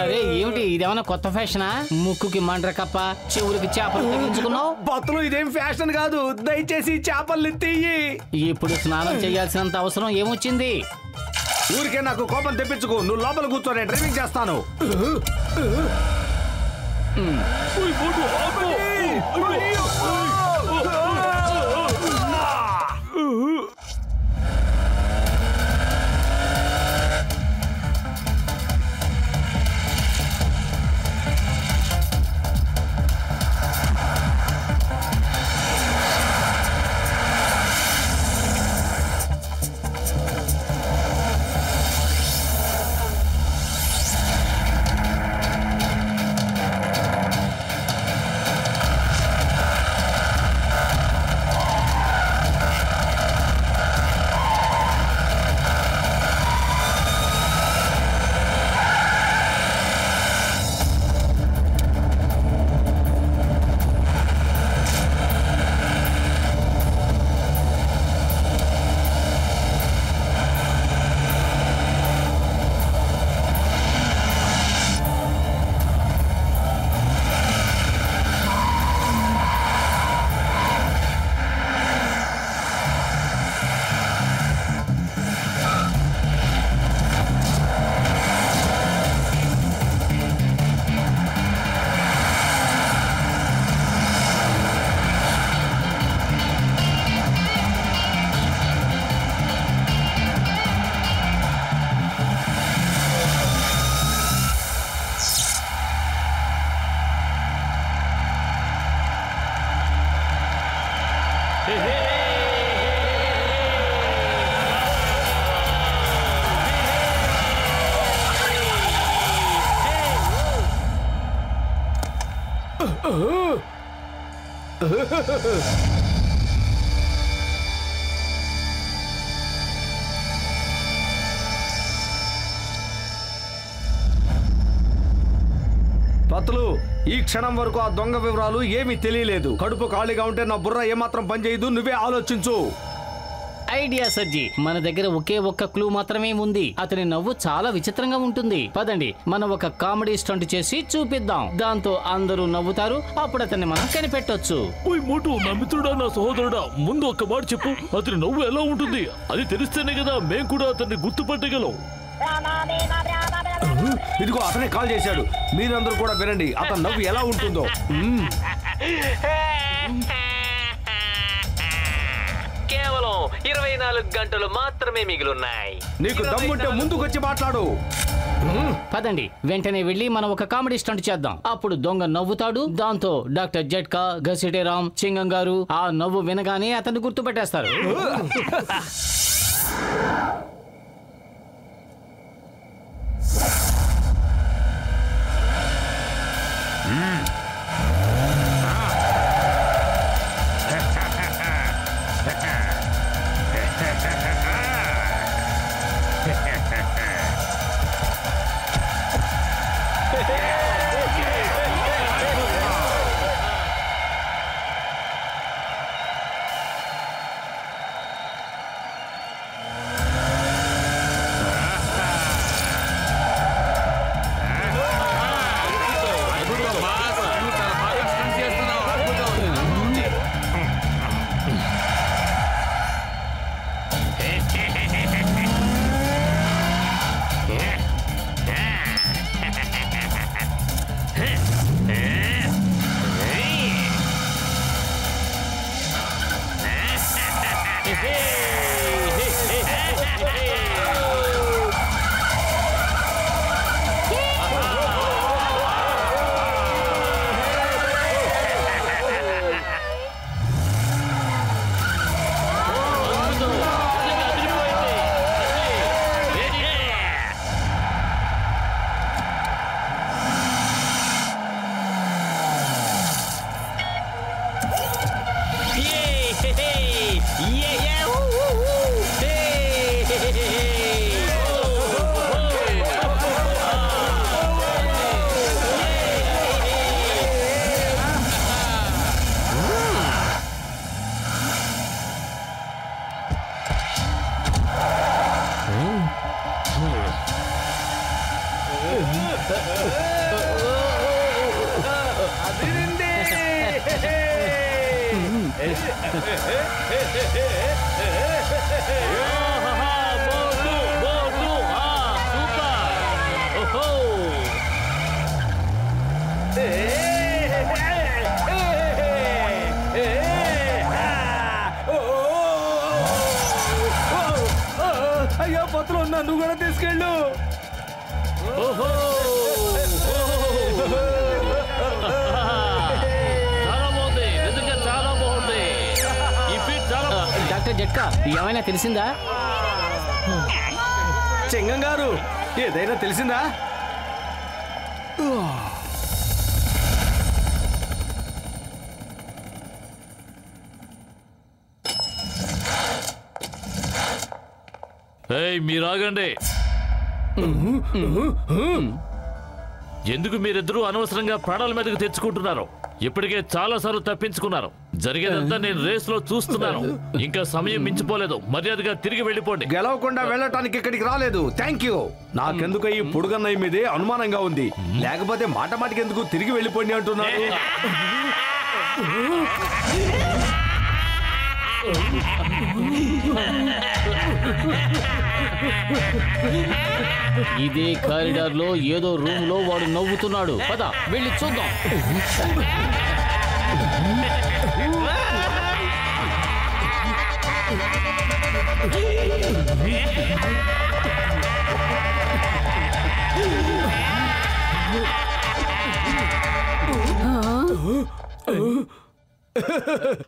అరే ఏమిటి ఇదేమన్నా కొత్త ఫ్యాషనా? ముక్కుకి మండ్ర కప్ప, చెవులకి చేపలు తగ్గించుకున్నావు. బతులు ఇదేం ఫ్యాషన్ కాదు, దయచేసి చేపల్ని తీయి. ఇప్పుడు స్నానం చేయాల్సినంత అవసరం ఏమొచ్చింది? ఊరికే నాకు కోపం తెప్పించుకో. నువ్వు లోపల కూర్చొని డ్రైవింగ్ చేస్తాను. పత్తులు, ఈ క్షణం వరకు ఆ దొంగ వివరాలు ఏమీ తెలియలేదు. కడుపు ఖాళీగా ఉంటే నా బుర్ర ఏమాత్రం పనిచేయదు. నువ్వే ఆలోచించు. ఐడియా సజ్జి, మన దగ్గర ఒకే ఒక్క క్లూ మాత్రమే ఉంది. అతని నవ్వు చాలా విచిత్రంగా ఉంటుంది. పదండి, మనం ఒక కామెడీ స్టంట్ చేసి చూపిద్దాం. దాంతో అందరూ నవ్వుతారు. అప్పుడు అతన్ని మనం కనిపెట్టొచ్చు. ఓయ్ మోటు, నా మిత్రుడా, నా సహోదరుడా, ముందు ఒక్క మాట చెప్పు. అతని నవ్వు ఎలా ఉంటుంది? అది తెలిస్తేనే కదా మేము కూడా అతన్ని గుర్తుపట్టగలం. ఇదిగో అతనే కాల్ చేశాడు. మీరందరూ కూడా వినండి అతని నవ్వు ఎలా ఉంటుందో. కేవలం 24 గంటలు మాత్రమే మిగిలిన్నాయి. నీకు దమ్ముంటే ముందుకొచ్చి మాట్లాడు. పదండి, వెంటనే వెళ్ళి మనం ఒక కామెడీ స్టంట్ చేద్దాం. అప్పుడు దొంగ నవ్వుతాడు. దాంతో డాక్టర్ జట్కా, ఘసిటేరాం, చింగం గారు ఆ నవ్వు వినగానే అతన్ని గుర్తుపెట్టేస్తారు. అయ్యో పత్రం నన్ను కూడా తీసుకెళ్ళు. చాలా బాగుంది, నిజంగా చాలా బాగుంది. ఈ ఫీట్ చాలా డాక్టర్ జట్కా, ఏమైనా తెలిసిందా? చింగం గారు, ఏదైనా తెలిసిందా? మీరు ఆగండి. ఎందుకు మీరిద్దరూ అనవసరంగా ప్రాణాల మీదకు తెచ్చుకుంటున్నారు? ఇప్పటికే చాలా సార్లు తప్పించుకున్నారు. జరిగేదంతా నేను రేస్ లో చూస్తున్నాను. ఇంకా సమయం మించిపోలేదు. మర్యాదగా తిరిగి వెళ్ళిపోండి. గెలవకుండా వెళ్ళటానికి ఇక్కడికి రాలేదు. Thank you. నాకెందుకు ఈ పొడుగన్నయ్య మీదే అనుమానంగా ఉంది. లేకపోతే మాట మాటికి ఎందుకు తిరిగి వెళ్ళిపోండి అంటున్నారు. ఇదే కారిడార్ లో ఏదో రూమ్ లో వాడు నవ్వుతున్నాడు. పద వెళ్ళి చూద్దాం.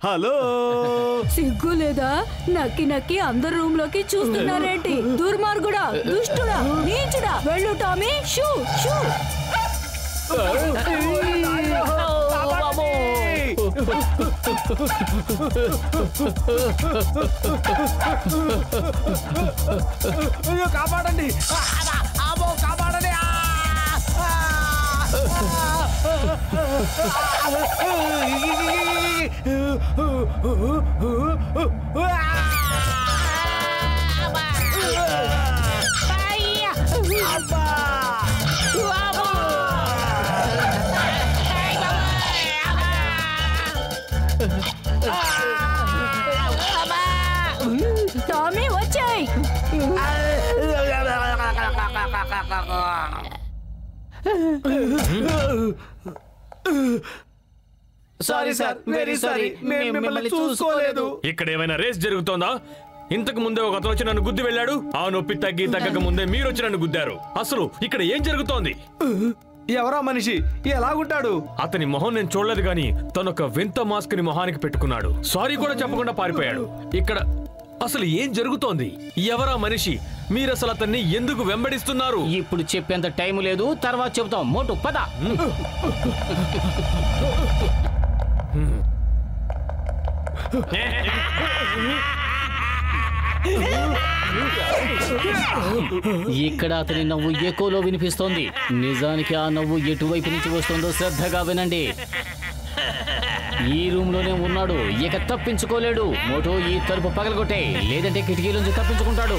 హలో, సిగ్గు లేదా? నక్కి నక్కి అందరు రూమ్ లోకి చూస్తున్నారేంటి? దుర్మార్గుడా, దుష్టుడా, నీచుడా! వెళ్ళు టామీ, షూ షూ. అయ్యో కాపాడండి, కాపాడండి. టామీ వచ్చాయి. సారీ సార్, వెరీ సారీ, మేము మిమ్మల్ని చూసుకోలేదు. ఇక్కడ ఏమైనా రేస్ జరుగుతోందా? ఇంతకు ముందే ఒక అతను వచ్చి నన్ను గుద్ది వెళ్ళాడు. ఆ నొప్పి తగ్గక ముందే మీరు వచ్చి నన్ను గుద్దారు. అసలు ఇక్కడ ఏం జరుగుతోంది? ఎవరా మనిషి, ఎలాగుంటాడు? అతని మొహం నేను చూడలేదు గాని తనొక వింత మాస్క్ ని మొహానికి పెట్టుకున్నాడు. సారీ కూడా చెప్పకుండా పారిపోయాడు. ఇక్కడ అసలు ఏం జరుగుతోంది? ఎవరా మనిషి? మీరు అసలు అతన్ని ఎందుకు వెంబడిస్తున్నారు? ఇప్పుడు చెప్పేంత టైం లేదు, తర్వాత చెబుతాం. మోటు పద. ఇక్కడ అతని నవ్వు ఎక్కువలో వినిపిస్తోంది. నిజానికి ఆ నవ్వు ఎటువైపు నుంచి వస్తుందో శ్రద్ధగా వినండి. ఈ రూమ్ లోనే ఉన్నాడు, ఇక తప్పించుకోలేడు. మోటో ఈ తలుపు పగలగొట్టే, లేదంటే కిటికీ నుంచి తప్పించుకుంటాడు.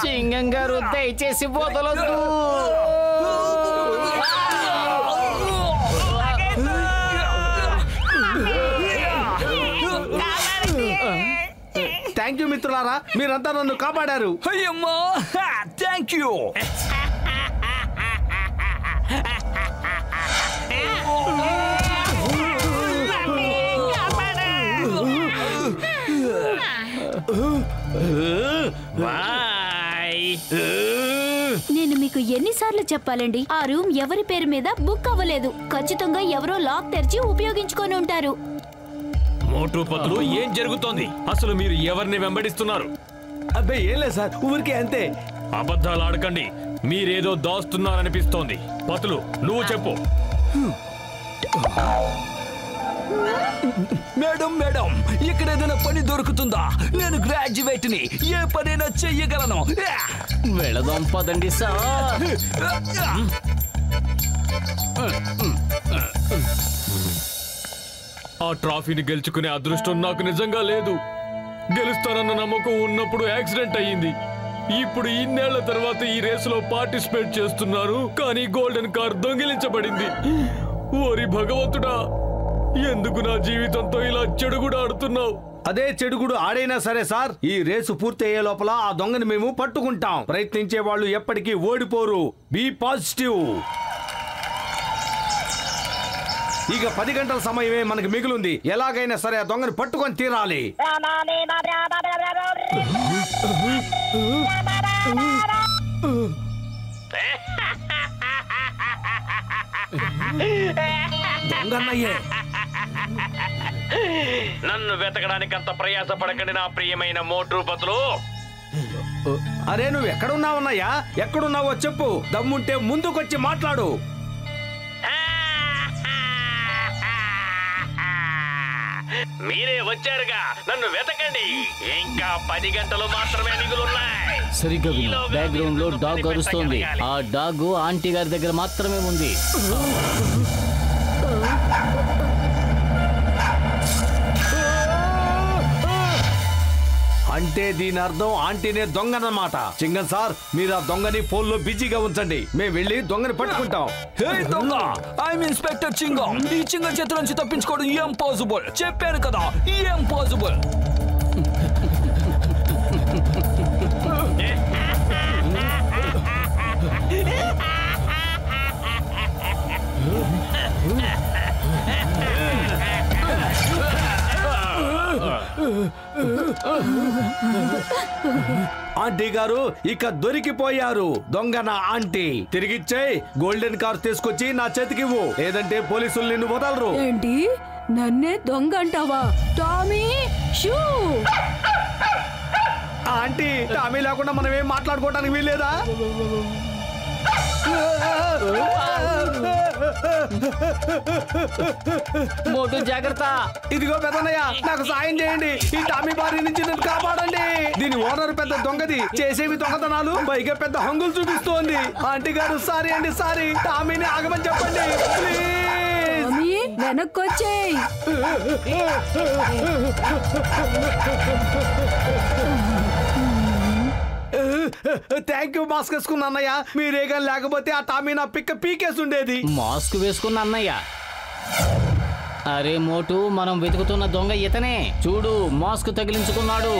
చింగం గారు దయచేసి పోతలొద్దు. థ్యాంక్ యూ మిత్రులారా, మీరంతా నన్ను కాపాడారు. అయ్యమ్మా, థ్యాంక్ యూ. నేను మీకు ఎన్నిసార్లు చెప్పాలండి, ఆ రూమ్ ఎవరి పేరు మీద బుక్ అవ్వలేదు. ఖచ్చితంగా ఎవరో లాక్ తెరిచి ఉపయోగించుకొని ఉంటారు. మోటు పతులు, ఏం జరుగుతోంది? అసలు మీరు ఎవరిని వెంబడిస్తున్నారు? అబ్బాయి ఏం లేదు సార్, ఊరికే అంతే. అబద్ధాలు ఆడకండి, మీరేదో దాస్తున్నారనిపిస్తోంది. పతులు, నువ్వు చెప్పు. మేడం మేడం, ఇక్కడ ఏదైనా పని దొరుకుతుందా? నేను గ్రాడ్యుయేట్ ని, ఏ పనైనా చెయ్యగలను. వెళదాం పదండి సార్. ఆ ట్రాఫీని గెలుచుకునే అదృష్టం నాకు నిజంగా లేదు. గెలుస్తానన్న నమ్మకం ఉన్నప్పుడు యాక్సిడెంట్ అయ్యింది. ఇప్పుడు ఇన్నేళ్ల తర్వాత ఈ రేసులో పార్టిసిపేట్ చేస్తున్నారు, కానీ గోల్డెన్ కార్ దొంగిలించబడింది. ఓరి భగవంతుడా, ఎందుకు నా జీవితంతో ఇలా చెడుగుడు ఆడుతున్నావు? అదే చెడుగుడు ఆడైనా సరే సార్, ఈ రేసు పూర్తి అయ్యే లోపల ఆ దొంగని మేము పట్టుకుంటాం. ప్రయత్నించే వాళ్ళు ఎప్పటికీ ఓడిపోరు. Be positive. ఇక 10 గంటల సమయమే మనకు మిగిలింది. ఎలాగైనా సరే ఆ దొంగని పట్టుకొని తీరాలి. దొంగన్నయ్యే. నన్ను వెతకడానికి అంత ప్రయాసపడకండి నా ప్రియమైన మోటు పతులు. అరే నువ్వు ఎక్కడున్నావన్నయ్యా? ఎక్కడున్నావో చెప్పు. దమ్ముంటే ముందుకొచ్చి మాట్లాడు. మీరే వచ్చారుగా, నన్ను వెతకండి. ఇంకా 10 గంటలు మాత్రమే మిగులున్నాయి. సరిగ్గా విను, బ్యాక్గ్రౌండ్ లో డాగ్ అరుస్తోంది. ఆ డాగ్ ఆంటీ గారి దగ్గర మాత్రమే ఉంది. అంటే దీని అర్థం ఆంటీనే దొంగనమాట. చింగన్ సార్, మీరు ఆ దొంగని ఫోన్ లో బిజీగా ఉంచండి. మేము వెళ్ళి దొంగని పట్టుకుంటాం. హే దొంగ, ఐఎమ్ ఇన్స్పెక్టర్ చింగం. ఈ చింగం చేతి నుంచి తప్పించుకోవడం ఇంపాసిబుల్. చెప్పాను కదా, ఇంపాసిబుల్. ఆంటీ గారు ఇక దొరికిపోయారు. దొంగ నా ఆంటీ. తిరిగిచ్చేయ్. గోల్డెన్ కార్ తీసుకొచ్చి నా చేతికివ్వు, లేదంటే పోలీసులు నిన్ను వదలరు. ఏంటి, నన్నే దొంగ అంటావా? Tommy shoe. ఆంటీ, టామీ లేకుండా మనం ఏం మాట్లాడుకోవడానికి వీల్లేదా? మోటు జాగ్రత్త. ఇదిగో పెద్దన్నయ్య, నాకు సాయం చేయండి. ఈ టామీ బారి నుంచి నన్ను కాపాడండి. దీని ఓనర్ పెద్ద దొంగది, చేసేవి దొంగతనాలు, పైగా పెద్ద హంగులు చూపిస్తోంది. ఆంటీ గారు సారీ అండి, సారీ. టామీని ఆగమని చెప్పండి ప్లీజ్. వెనక్కొచ్చేయ్. Thank you. మాస్క్ వేసుకున్న అన్నయ్య, మీరేగా లేకపోతే ఆ టామీ నా పిక్క పీకేసి ఉండేది. మాస్క్ వేసుకున్న అన్నయ్య. అరే మోటు, మనం వెతుకుతున్న దొంగ ఇతనే. చూడు, మాస్క్ తగిలించుకున్నాడు.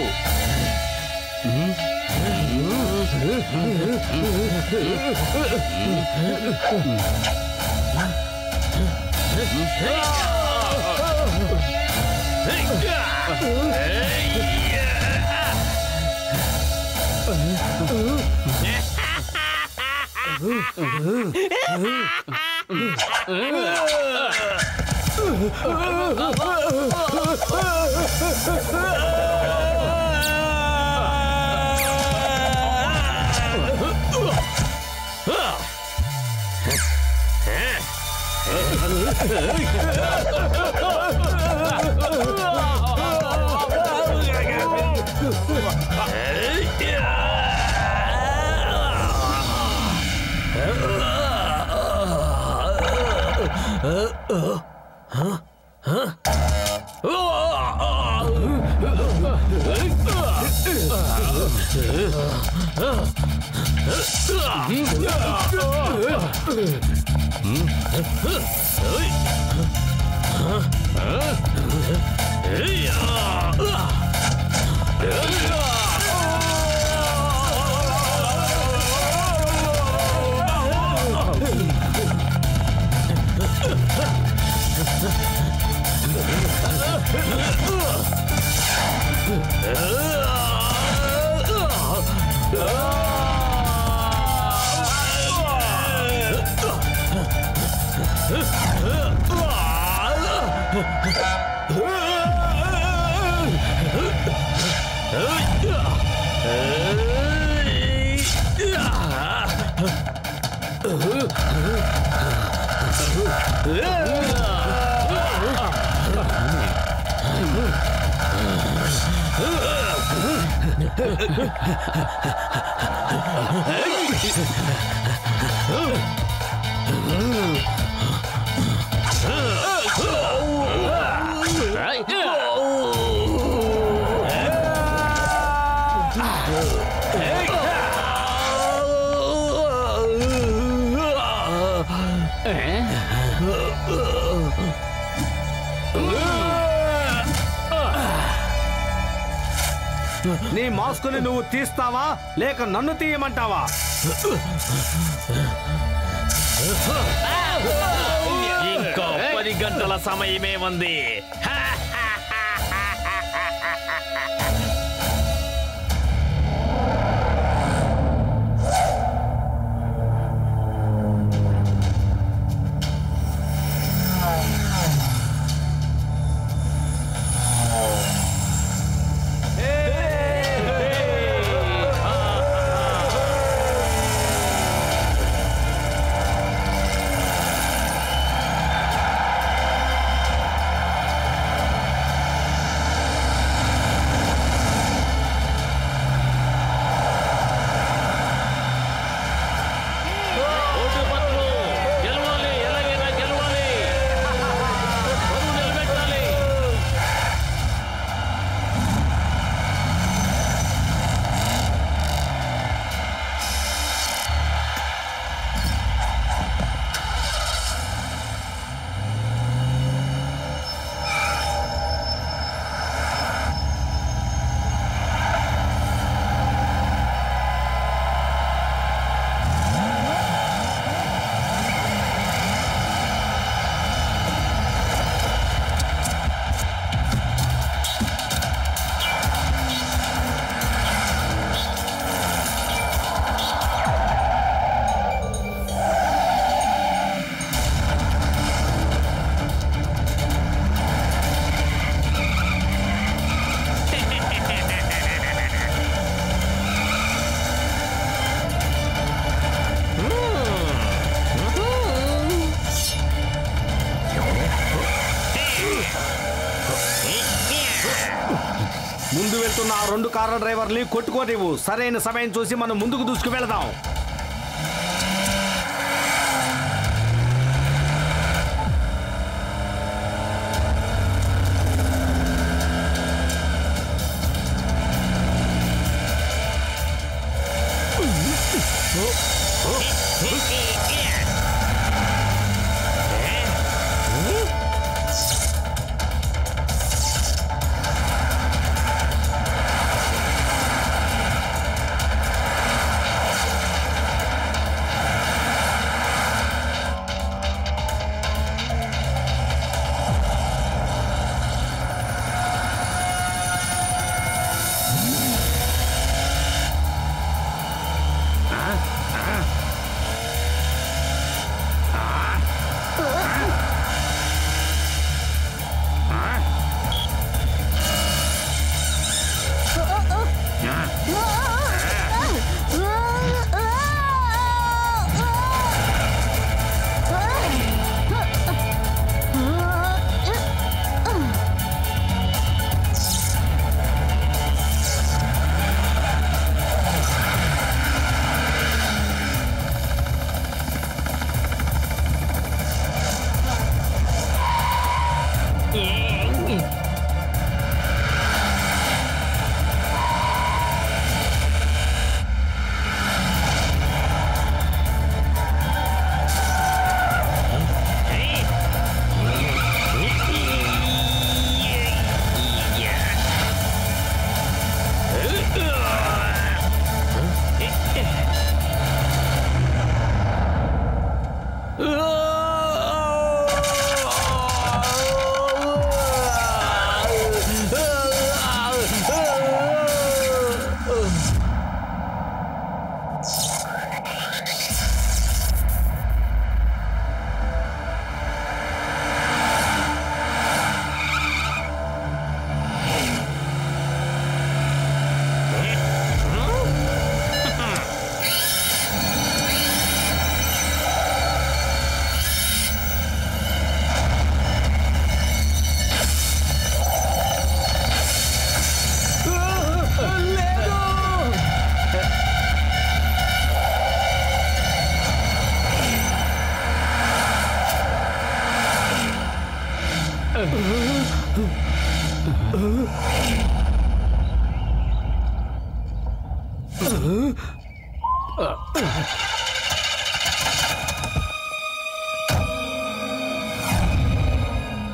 నీ మాస్కుని నువ్వు తీస్తావా లేక నన్ను తీయమంటావా? ఇంకో 10 గంటల సమయమే ఉంది. ఉన్న ఆ 2 కార్ల డ్రైవర్ని కొట్టుకోనివ్వు. సరైన సమయం చూసి మనం ముందుకు దూసుకు వెళదాం.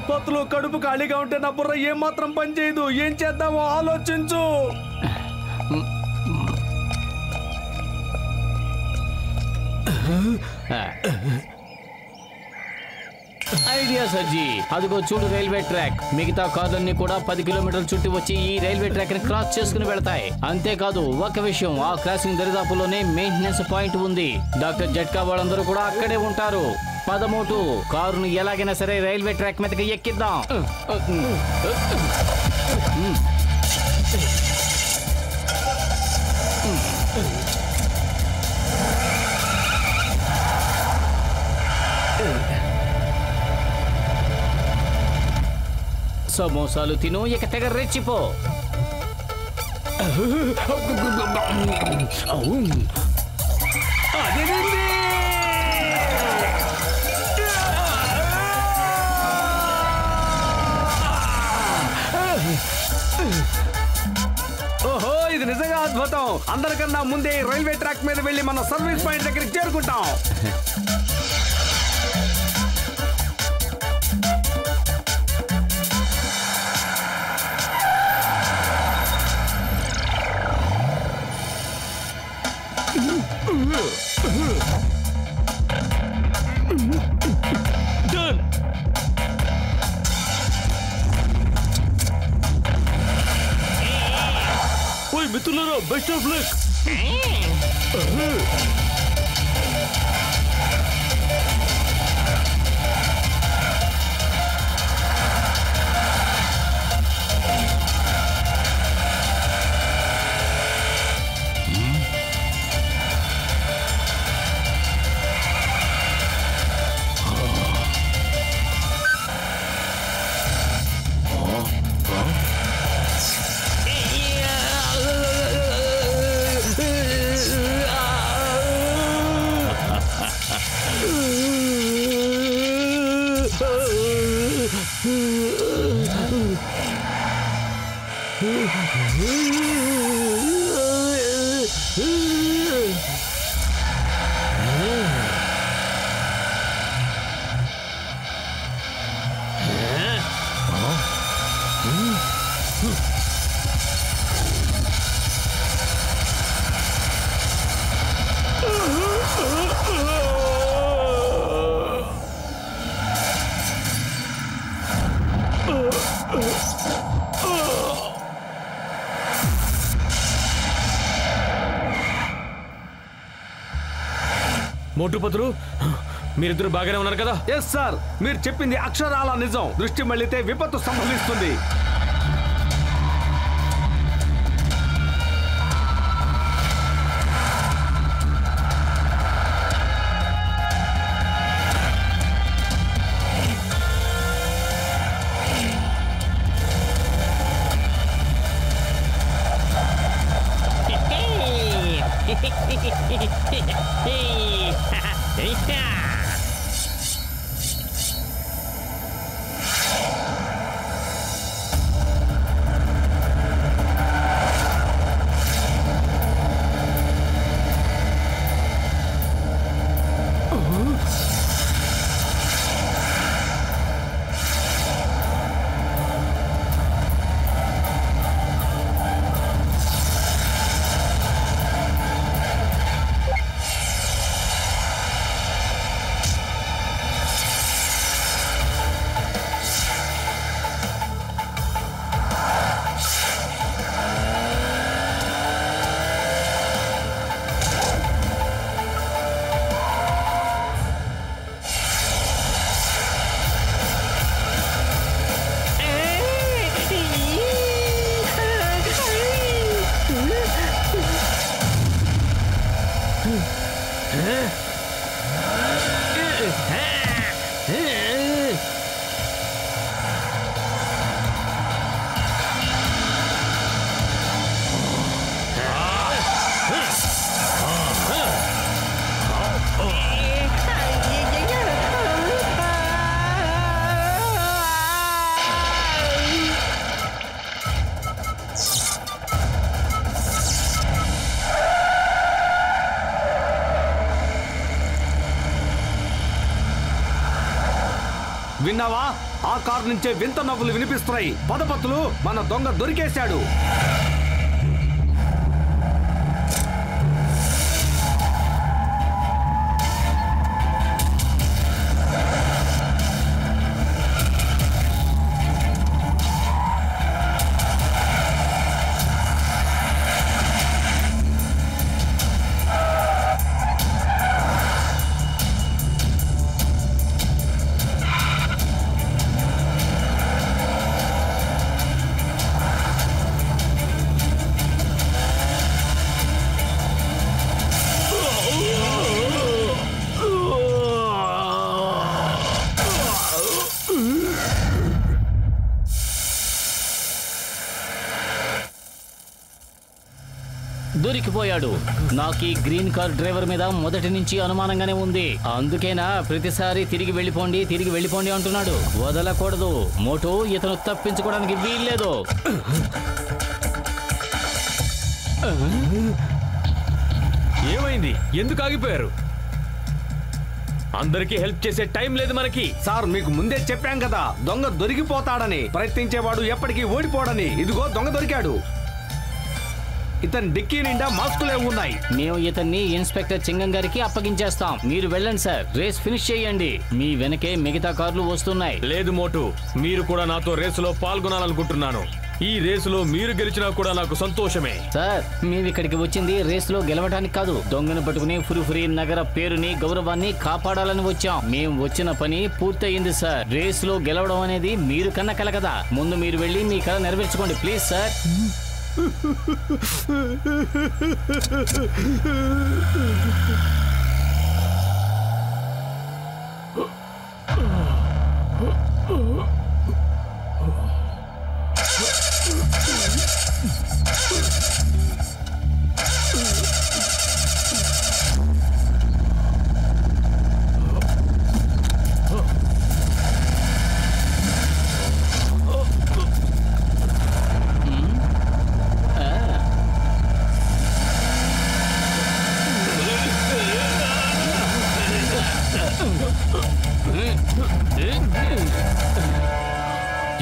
పత్తులు కడుపు ఖాళీగా ఉంటే నా బుర్ర ఏం మాత్రం పని చేయదు. ఏం చేద్దామో ఆలోచించు. ఐడియా సజ్జీ. అదిగో చూడు రైల్వే ట్రాక్. మిగతా కార్లన్నీ కూడా 10 కిలోమీటర్ల చుట్టూ వచ్చి ఈ రైల్వే ట్రాక్ ని క్రాస్ చేసుకుని వెళతాయి. అంతేకాదు ఒక విషయం, ఆ క్రాసింగ్ దరిదాపులోనే మెయింటెనెన్స్ పాయింట్ ఉంది. డాక్టర్ జట్కా వాళ్ళందరూ కూడా అక్కడే ఉంటారు. పదమోటు కారును ఎలాగైనా సరే రైల్వే ట్రాక్ మీదకి ఎక్కిద్దాం. సమోసాలు తిను, ఇక తెగ రెచ్చిపో. ఓహో, ఇది నిజంగా అద్భుతం. అందరికన్నా ముందే రైల్వే ట్రాక్ మీద వెళ్ళి మన సర్వీస్ పాయింట్ దగ్గరికి చేరుకుంటాం. మిత్రులారా, బెస్ట్ ఆఫ్ లక్. మోటు పతులు, మీరిద్దరు బాగానే ఉన్నారు కదా? ఎస్ సార్, మీరు చెప్పింది అక్షరాల నిజం. దృష్టి మళ్ళితే విపత్తు సంభవిస్తుంది. విన్నావా? ఆ కారు నుంచే వింత నవ్వులు వినిపిస్తున్నాయి. పదపత్తులు, మన దొంగ దొరికేశాడు. దొరికిపోయాడు. నాకు ఈ గ్రీన్ కార్ డ్రైవర్ మీద మొదటి నుంచి అనుమానంగానే ఉంది. అందుకేనా ప్రతిసారి తిరిగి వెళ్ళిపోండి అంటున్నాడు. వదలకూడదు మోటు, ఇతను తప్పించుకోవడానికి వీల్లేదు. ఏమైంది? ఎందుకు ఆగిపోయారు? అందరికీ హెల్ప్ చేసే టైం లేదు మనకి. సార్, మీకు ముందే చెప్పాం కదా, దొంగ దొరికిపోతాడని. ప్రయత్నించేవాడు ఎప్పటికీ ఓడిపోడని. ఇదిగో దొంగ దొరికాడు. ఇతని డిక్కీ నిండా మాస్కులే ఉన్నాయి. మేము ఇతన్ని ఇన్స్పెక్టర్ చింగం గారికి అప్పగించేస్తాం. మీరు వెళ్ళండి సార్, రేస్ ఫినిష్ చేయండి. మీ వెనకే మిగతా కార్లు వస్తున్నాయి. లేదు మోటు, మీరు కూడా నాతో రేసులో పాల్గొనాలనుకుంటున్నాను. ఈ రేసులో మీరు గెలిచినా కూడా నాకు సంతోషమే. సార్, మేము ఇక్కడికి వచ్చింది రేసులో గెలవడానికి కాదు, దొంగను పట్టుకుని ఫురిఫురి నగర పేరుని గౌరవాన్ని కాపాడాలని వచ్చాం. మేము వచ్చిన పని పూర్తయింది సార్. రేసులో గెలవడం అనేది మీరు కన్న కల కదా. ముందు మీరు వెళ్ళి మీ కల నెరవేర్చుకోండి ప్లీజ్ సార్.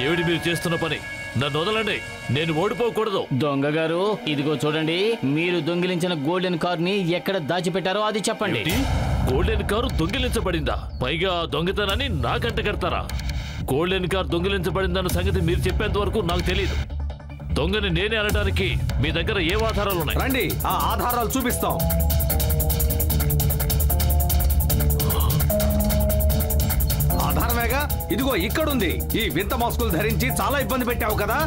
ఏమిటి మీరు చేస్తున్న పని? నన్ను వదలండి, నేను ఓడిపోకూడదు. దొంగ గారు, ఇదిగో చూడండి, మీరు దొంగిలించిన గోల్డెన్ కార్ ని ఎక్కడ దాచిపెట్టారో అది చెప్పండి. గోల్డెన్ కారు దొంగిలించబడిందా? పైగా దొంగతనాన్ని నాకంట కడతారా? గోల్డెన్ కార్ దొంగిలించబడిందన్న సంగతి మీరు చెప్పేంత వరకు నాకు తెలియదు. దొంగని నేనే అనడానికి మీ దగ్గర ఏ ఆధారాలు ఉన్నాయి? రండి, ఆ ఆధారాలు చూపిస్తాం. ఆధారమేగా, ఇదిగో ఇక్కడుంది. ఈ వింత మాస్కులు ధరించి చాలా ఇబ్బంది పెట్టావు కదా.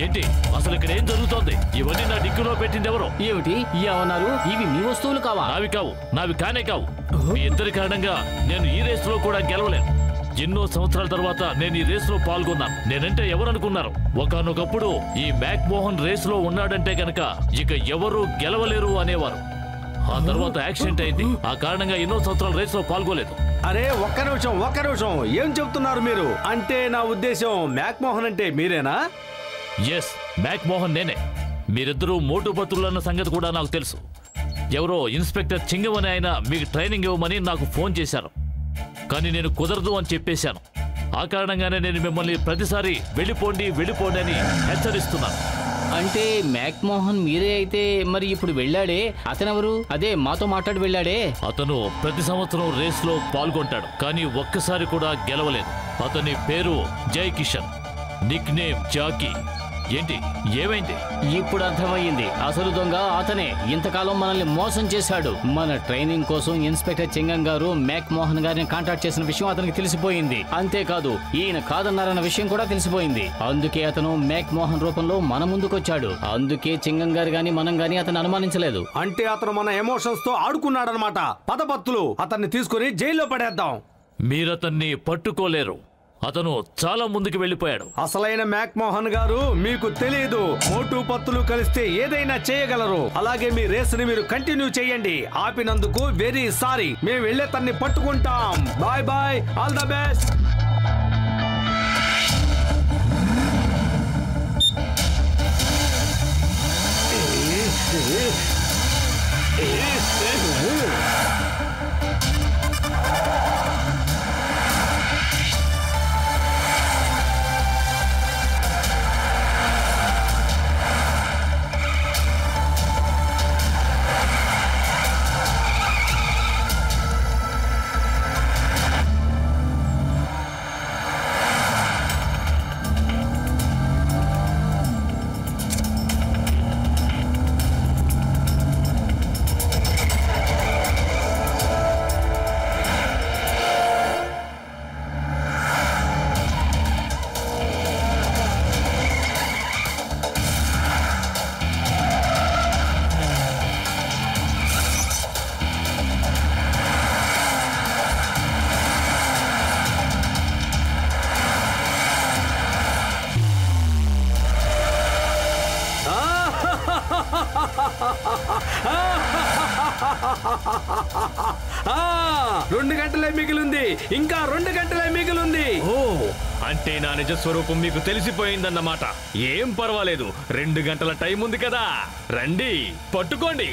ఏంటి అసలు ఇక్కడ ఏం జరుగుతోంది? ఇవన్నీ నా డిక్కులో పెట్టింది ఎవరు? ఏమిటి ఏమన్నారు? ఇవి మీ వస్తువులు కావా? నావి కావు, నావి కానే కావు. మీ ఇద్దరి కారణంగా నేను ఈ రేస్ లో కూడా గెలవలేను. ఎన్నో సంవత్సరాల తర్వాత నేను ఈ రేస్ లో పాల్గొన్నాను. నేనంటే ఎవరనుకున్నారు? ఒకానొకప్పుడు ఈ మ్యాక్ మోహన్ రేస్ లో ఉన్నాడంటే గనక ఇక ఎవరు గెలవలేరు అనేవారు. ఆ తర్వాత యాక్సిడెంట్ అయింది. ఆ కారణంగా ఎన్నో సంవత్సరాల రేస్ లో పాల్గొలేదు. అరే ఒక్క నిమిషం, ఏం చెప్తున్నారు మీరు? అంటే నా ఉద్దేశం మ్యాక్ మోహన్ అంటే మీరేనా? ఎస్, మ్యాక్ మోహన్ నేనే. మీరిద్దరూ మోటు పత్రులన్న సంగతి కూడా నాకు తెలుసు. ఎవరో ఇన్స్పెక్టర్ చింగం అని ఆయన మీకు ట్రైనింగ్ ఇవ్వమని నాకు ఫోన్ చేశారు. కానీ నేను కుదరదు అని చెప్పేశాను. ఆ కారణంగానే నేను మిమ్మల్ని ప్రతిసారి వెళ్ళిపోండి అని హెచ్చరిస్తున్నాను. అంటే మ్యాక్ మోహన్ మీరే అయితే మరి ఇప్పుడు వెళ్ళాడే అతనెవరు? అదే మాతో మాట్లాడి వెళ్ళాడే. అతను ప్రతి సంవత్సరం రేస్ లో పాల్గొంటాడు, కానీ ఒక్కసారి కూడా గెలవలేదు. అతని పేరు జై కిషన్, నిక్ నేమ్ జాకీ. ఏంటి ఏమైంది? ఇప్పుడు అర్థమయ్యింది. అసలు దొంగ అతనే. ఇంతకాలం మనల్ని మోసం చేశాడు. మన ట్రైనింగ్ కోసం ఇన్స్పెక్టర్ చింగం గారు మ్యాక్ మోహన్ గారిని కాంటాక్ట్ చేసిన విషయం అతనికి తెలిసిపోయింది. అంతేకాదు, ఈయన కాదన్నారన్న విషయం కూడా తెలిసిపోయింది. అందుకే అతను మ్యాక్ మోహన్ రూపంలో మన ముందుకొచ్చాడు. అందుకే చింగం గారు గాని మనం గాని అతను అనుమానించలేదు. అంటే అతను మన ఎమోషన్స్ తో ఆడుకున్నాడనమాట. పదపత్తులు, అతన్ని తీసుకుని జైల్లో పడేద్దాం. మీరతన్ని పట్టుకోలేరు. అతను చాలా ముందుకు వెళ్ళిపోయాడు. అసలైన మ్యాక్ మోహన్ గారు మీకు తెలియదు. మోటు పత్తులు కలిస్తే ఏదైనా చేయగలరు. అలాగే మీ రేస్ ని మీరు కంటిన్యూ చేయండి. ఆపినందుకు వెరీ సారీ. మేము వెళ్ళే తన్ని పట్టుకుంటాం. Bye bye, all the best. రెండు గంటలే మిగిలింది. ఇంకా 2 గంటలే మిగిలింది. ఓ, అంటే నా నిజ స్వరూపం మీకు తెలిసిపోయిందన్నమాట. ఏం పర్వాలేదు, 2 గంటల టైం ఉంది కదా. రండి, పట్టుకోండి.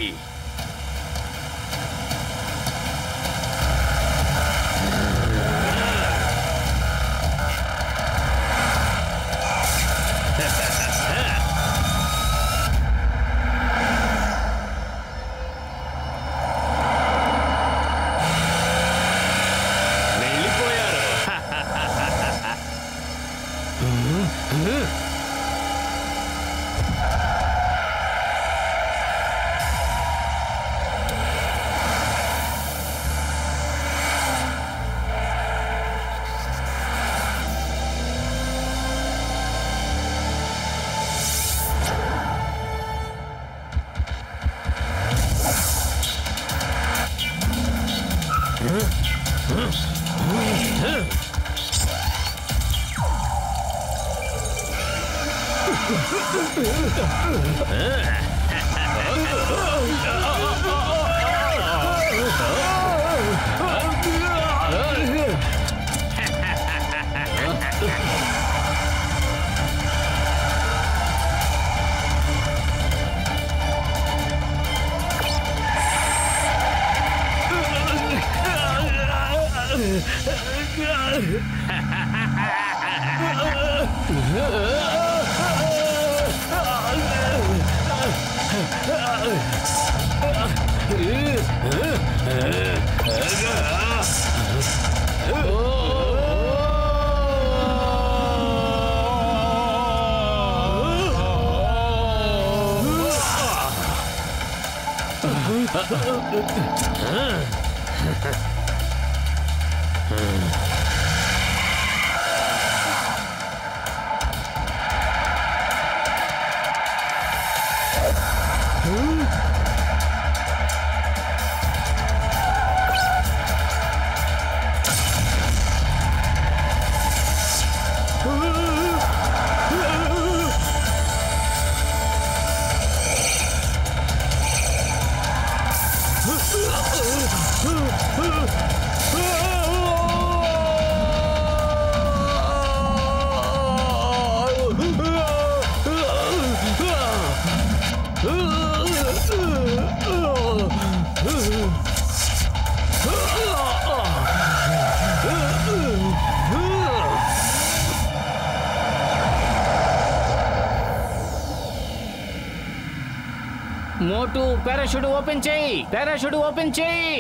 మోటు పారాషూట్ ఓపెన్ చేయి, పారాషూట్ ఓపెన్ చేయి.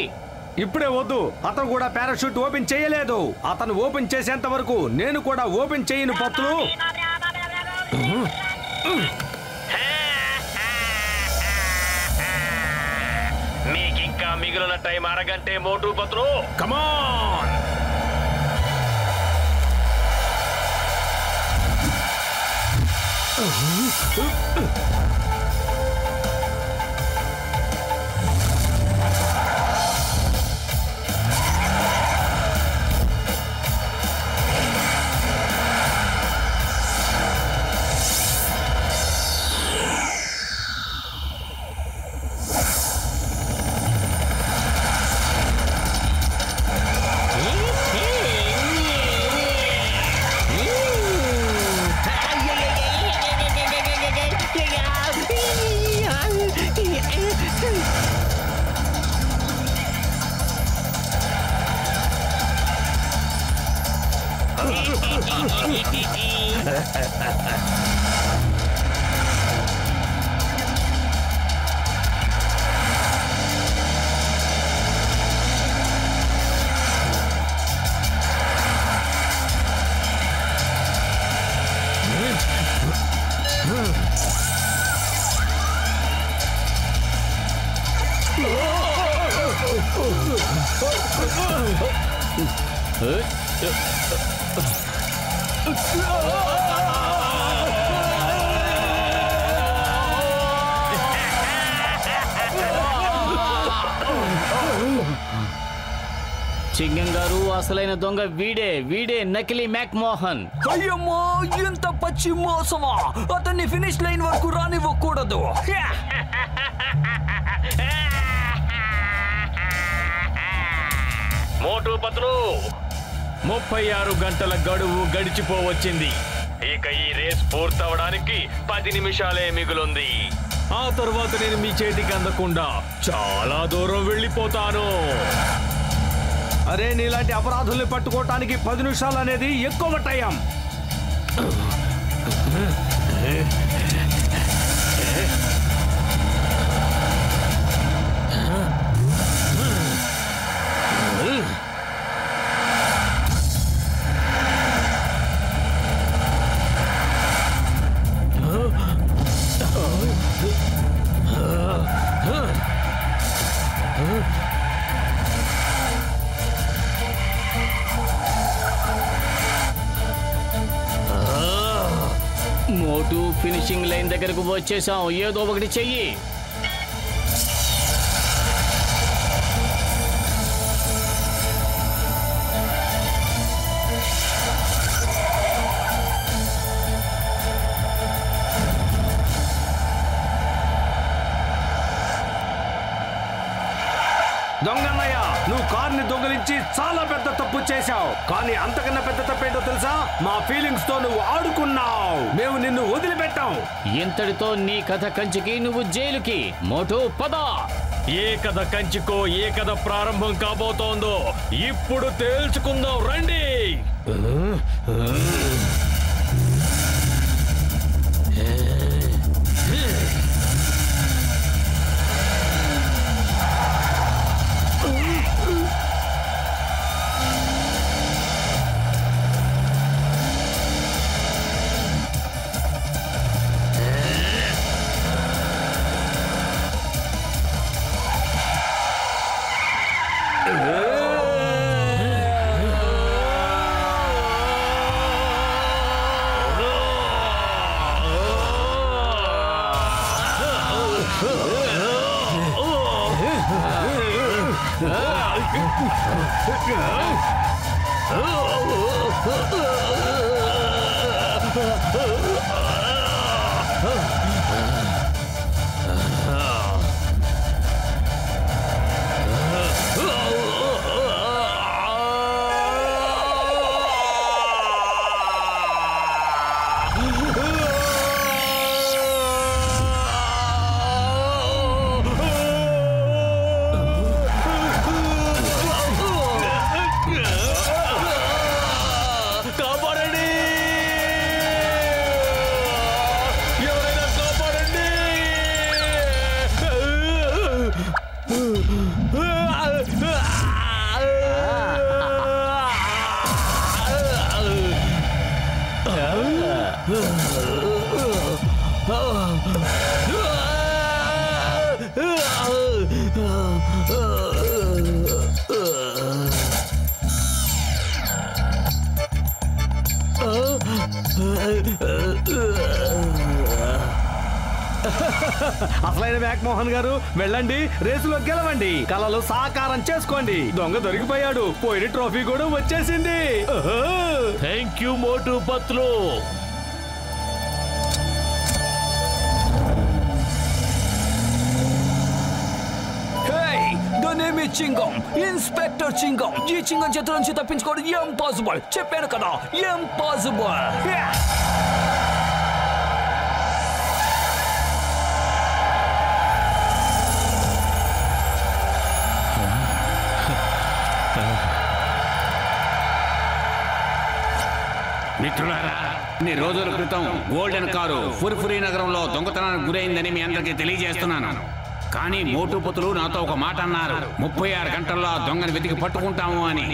ఇప్పుడే వద్దు, అతను కూడా పారాషూట్ ఓపెన్ చేయలేదు. అతను ఓపెన్ చేసేంత వరకు నేను కూడా ఓపెన్ చేయను పత్తులు. మీకింకా మిగిలిన టైం అరగంటే మోటు పత్రు. కమాన్. చింగం గారు, అసలైన దొంగ వీడే, వీడే నకిలీ మ్యాక్ మోహన్. అయ్యమ్మా, ఎంత పచ్చి మోసమా! అతన్ని ఫినిష్ లైన్ వరకు రానివ్వకూడదు. మోటు పత్రు, 36 గంటల గడువు గడిచిపోవచ్చింది. ఇక ఈ రేస్ పూర్తవడానికి 10 నిమిషాలే మిగులుంది. ఆ తర్వాత నేను మీ చేతికి అందకుండా చాలా దూరం వెళ్ళిపోతాను. అరే, నీలాంటి అపరాధుల్ని పట్టుకోవటానికి 10 నిమిషాలు అనేది ఎక్కువ టైం. మోటు, ఫినిషింగ్ లైన్ దగ్గరకు వచ్చేసాం. ఏదో ఒకటి చెయ్యి. దొంగన్నయ్య, నువ్వు కార్ని దొంగలించి చాలా పెద్ద తప్పు చేశావు. కానీ అంతకన్నా పెద్ద తప్పేంటో తెలుసా? మా ఫీలింగ్స్ తో నువ్వు ఆడుకున్నావు. మేము నిన్ను వదిలిపెట్టాం. ఇంతటితో నీ కథ కంచికి, నువ్వు జైలుకి. మోటు పద. ఏ కథ కంచికో ఏ కథ ప్రారంభం కాబోతోందో ఇప్పుడు తేల్చుకుందాం రండి. అసలైన మ్యాక్ మోహన్ గారు వెళ్ళండి, రేసులో గెలవండి, కలలు సాకారం చేసుకోండి. దొంగ దొరికిపోయాడు, పోయిన ట్రోఫీ కూడా వచ్చేసింది. Thank you Motu Patlu. Chingam, inspector Chingam. ఈ చింగం చేతుల నుంచి తప్పించుకోవడం ఇంపాసిబుల్. చెప్పాను కదా, ఇంపాసిబుల్. మిత్రులారా, కొన్ని రోజుల క్రితం గోల్డెన్ కారు ఫుర్ఫురీ నగరంలో దొంగతనానికి గురైందని మీ అందరికీ తెలియజేస్తున్నాను. కానీ మోటుపతులు నాతో ఒక మాట అన్నారు. 36 గంటల్లో ఆ దొంగను వెతికి పట్టుకుంటాము అని.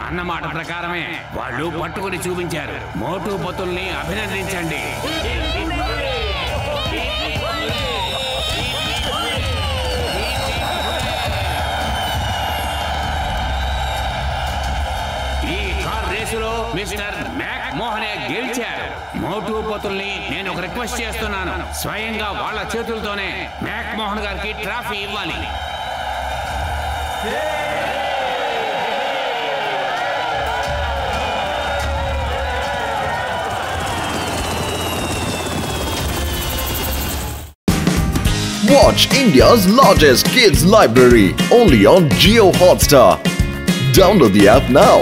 అన్నమాట ప్రకారమే వాళ్ళు పట్టుకుని చూపించారు. మోటుపతుల్ని అభినందించండి. ఈ కార్ రేసులో మిస్టర్ మ్యాక్ మోహనే గెలిచారు. మోటుపతుల్ని నేను ఒక రిక్వెస్ట్ చేస్తున్నాను. స్వయంగా వాళ్ళ చేతులతోనే మ్యాక్ మోహన్ గారికి ట్రాఫీ ఇవ్వాలి. Watch India's largest kids library only on Jio Hotstar. Download the app now.